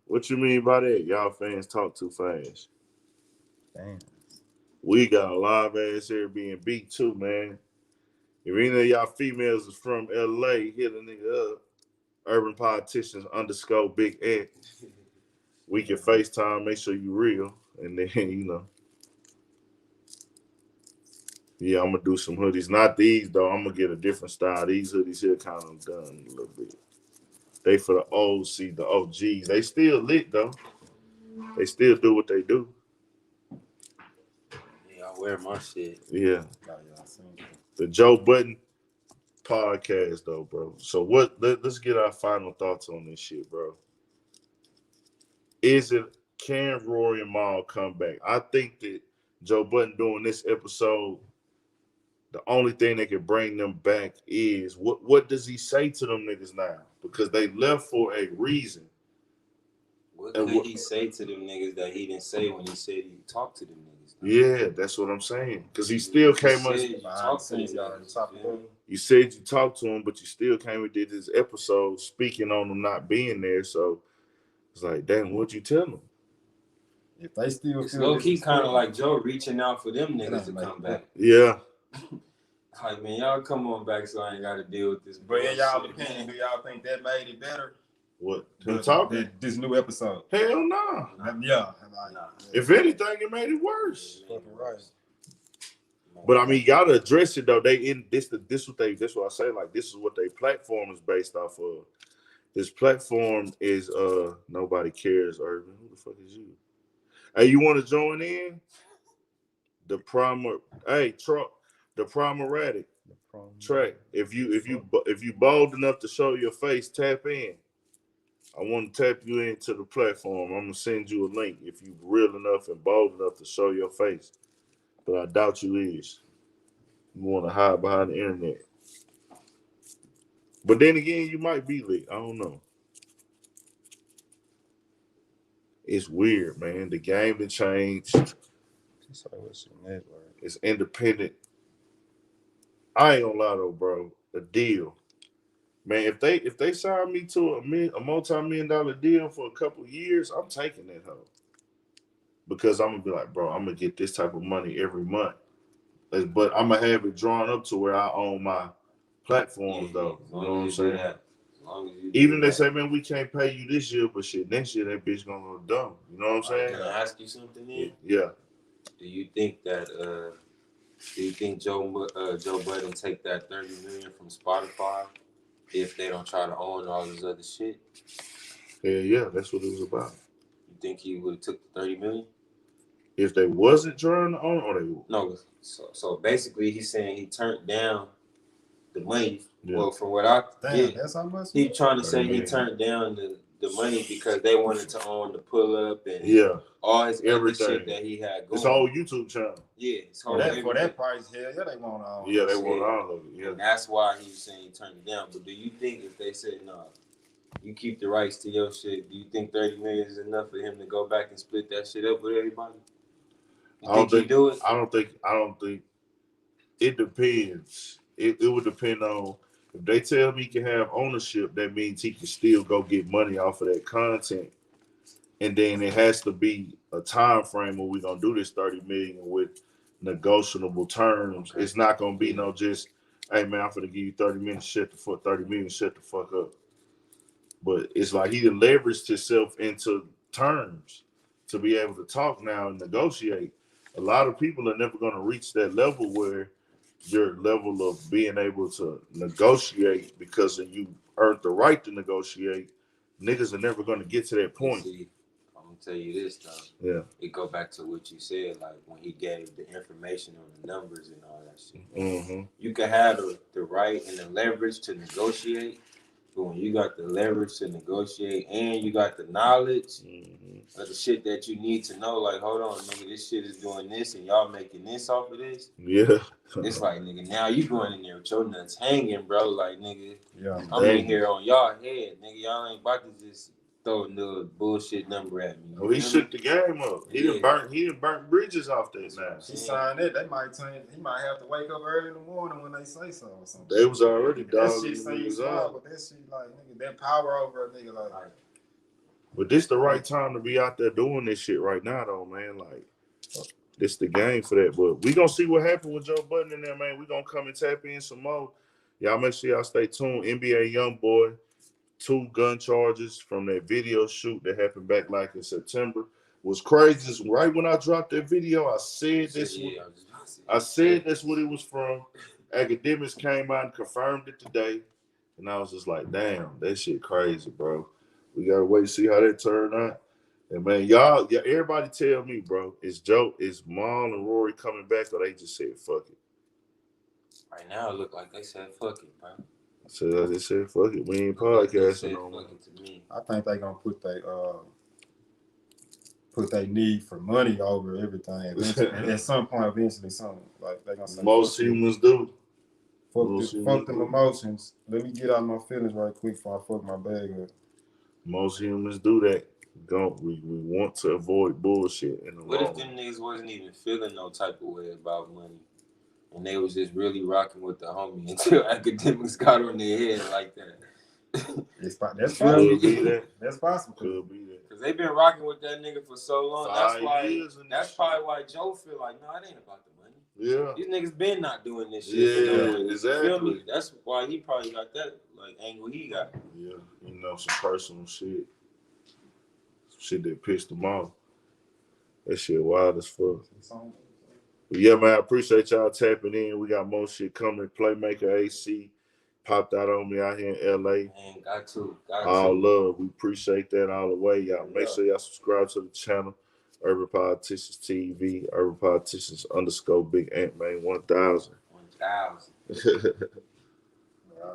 What you mean by that? Y'all fans talk too fast. Damn. We got a live ass Airbnb too, man. If any of y'all females is from LA, hit a nigga up. Urban Politicians _ Big Ant. We can FaceTime, make sure you real. And then, you know. Yeah, I'm gonna do some hoodies. Not these though. I'm gonna get a different style. These hoodies here kind of done a little bit. They for the OC, the OGs. They still lit though. They still do what they do. Yeah, I wear my shit. Yeah. Oh, yeah, I seen it. The Joe Budden podcast though, bro. So let's get our final thoughts on this shit, bro. Can Rory and Mal come back? I think that Joe Budden doing this episode, the only thing that can bring them back is what does he say to them niggas now? Because they left for a reason. What could he say to them niggas that he didn't say when he said he talked to them niggas? Yeah, that's what I'm saying. Because he still came up. You said you talked to him, but you still came and did this episode speaking on him not being there. So it's like, damn, what'd you tell him? If they still it's low key kind of like Joe reaching out for them niggas to come back. Yeah. Like, man, y'all come on back so I ain't got to deal with this. But in y'all opinion, do y'all think that made it better? What? Him talking? This new episode? Hell no. Yeah. If anything, it made it worse. Fucking right. But I mean, you gotta address it though. That's what I say. Like, this is what their platform is based off of. This platform is nobody cares. Urban, who the fuck is you? Hey, you want to join in? The Primeratic track. If you bold enough to show your face, tap in. I want to tap you into the platform. I'm gonna send you a link if you real enough and bold enough to show your face. But I doubt you is. You want to hide behind the internet. But then again, you might be lit. I don't know. It's weird, man. The game done changed. It's independent. I ain't gonna lie though, bro. The deal, man. If they sign me to a multi-million-dollar deal for a couple of years, I'm taking that hoe. Because I'm gonna be like, bro, I'm gonna get this type of money every month. But I'm gonna have it drawn up to where I own my platforms, though. You know what I'm saying? Even they say, man, we can't pay you this year, but shit, next year that bitch gonna go dumb. You know what I'm saying? Can I ask you something? Then? Yeah. Do you think that? Do you think Joe Budden take that $30 million from Spotify if they don't try to own all this other shit? Yeah, that's what it was about. You think he would have took the $30 million? If they wasn't trying to own, or they would? No. So basically, he's saying he turned down the money. Yeah. Well, from what I get, that's how much. He's trying to say he turned down the money because they wanted to own the pull up and all his everything other shit that he had going. His whole YouTube channel. Yeah, for that price, hell yeah, they want to own. Yeah, they want all of it. Yeah, and that's why he was saying he turned it down. But do you think if they said no, you keep the rights to your shit, do you think $30 million is enough for him to go back and split that shit up with everybody? You think he do it? I don't think. It depends. It would depend on. If they tell him he can have ownership, that means he can still go get money off of that content. And then it has to be a time frame where we're gonna do this 30 million with negotiable terms. Okay. It's not gonna be no just, hey man, I'm gonna give you 30 million, shut the fuck up. But it's like he done leveraged himself into terms to be able to talk now and negotiate. A lot of people are never gonna reach that level where your level of being able to negotiate because you earned the right to negotiate. Niggas are never going to get to that point. See, I'm going to tell you this, though. Yeah. It go back to what you said, like when he gave the information on the numbers and all that shit. Mm-hmm. You can have the right and the leverage to negotiate, but when you got the leverage to negotiate and you got the knowledge of the shit that you need to know, like, hold on, nigga, this shit is doing this and y'all making this off of this. Yeah. It's like, nigga, now you going in there with your nuts hanging, bro. Like, nigga, I'm in here on y'all head, nigga. Y'all ain't about to just throw a little bullshit number at me. Oh, he shook the game up. He done burnt bridges off that now. He signed it. He might have to wake up early in the morning when they say so or something. They was already dogging. That shit seems wild, but that shit like, nigga, that power over a nigga like. But this the right time to be out there doing this shit right now, though, man. Like, this the game for that. But we gonna see what happens with Joe Budden in there, man. We gonna come and tap in some more. Y'all make sure y'all stay tuned. NBA Youngboy, 2 gun charges from that video shoot that happened back like in September. Was crazy. Is right when I dropped that video, I said this. I said that's what it was from. Academics came out and confirmed it today, and I was just like, damn, that shit crazy, bro. We gotta wait and see how that turn out. And man, everybody tell me, bro, is Mal and Rory coming back, or they just said fuck it? Right now, it look like they said fuck it, bro. So they said fuck it. We ain't podcasting no more. I think they gonna put their need for money over everything. And at some point, eventually, something like they gonna say. Most humans do. Fuck them emotions. Let me get out my feelings right quick before I fuck my bag up. Most humans do that. We want to avoid bullshit in the What long if them run. niggas wasn't even feeling no type of way about money, and they was just really rocking with the homie until academics got on their head like that? That's Feel possible. me? Could be that. That's possible. Could be that. Because they've been rocking with that nigga for so long. 5 years and That's shit. probably why Joe feel like, no, it ain't about the money. Yeah. These niggas been not doing this shit. Yeah, You feel me? exactly. That's why he probably got that like angle he got. Yeah, you know, some personal shit. Some shit that pissed them off. That shit wild as fuck. But yeah, man, I appreciate y'all tapping in. We got more shit coming. Playmaker AC popped out on me out here in LA. Man, got to. All love. We appreciate that all the way. Y'all make sure y'all subscribe to the channel. Urban Politicians TV, Urban Politicians _ Big Ant Man 1000. 1000. Yeah.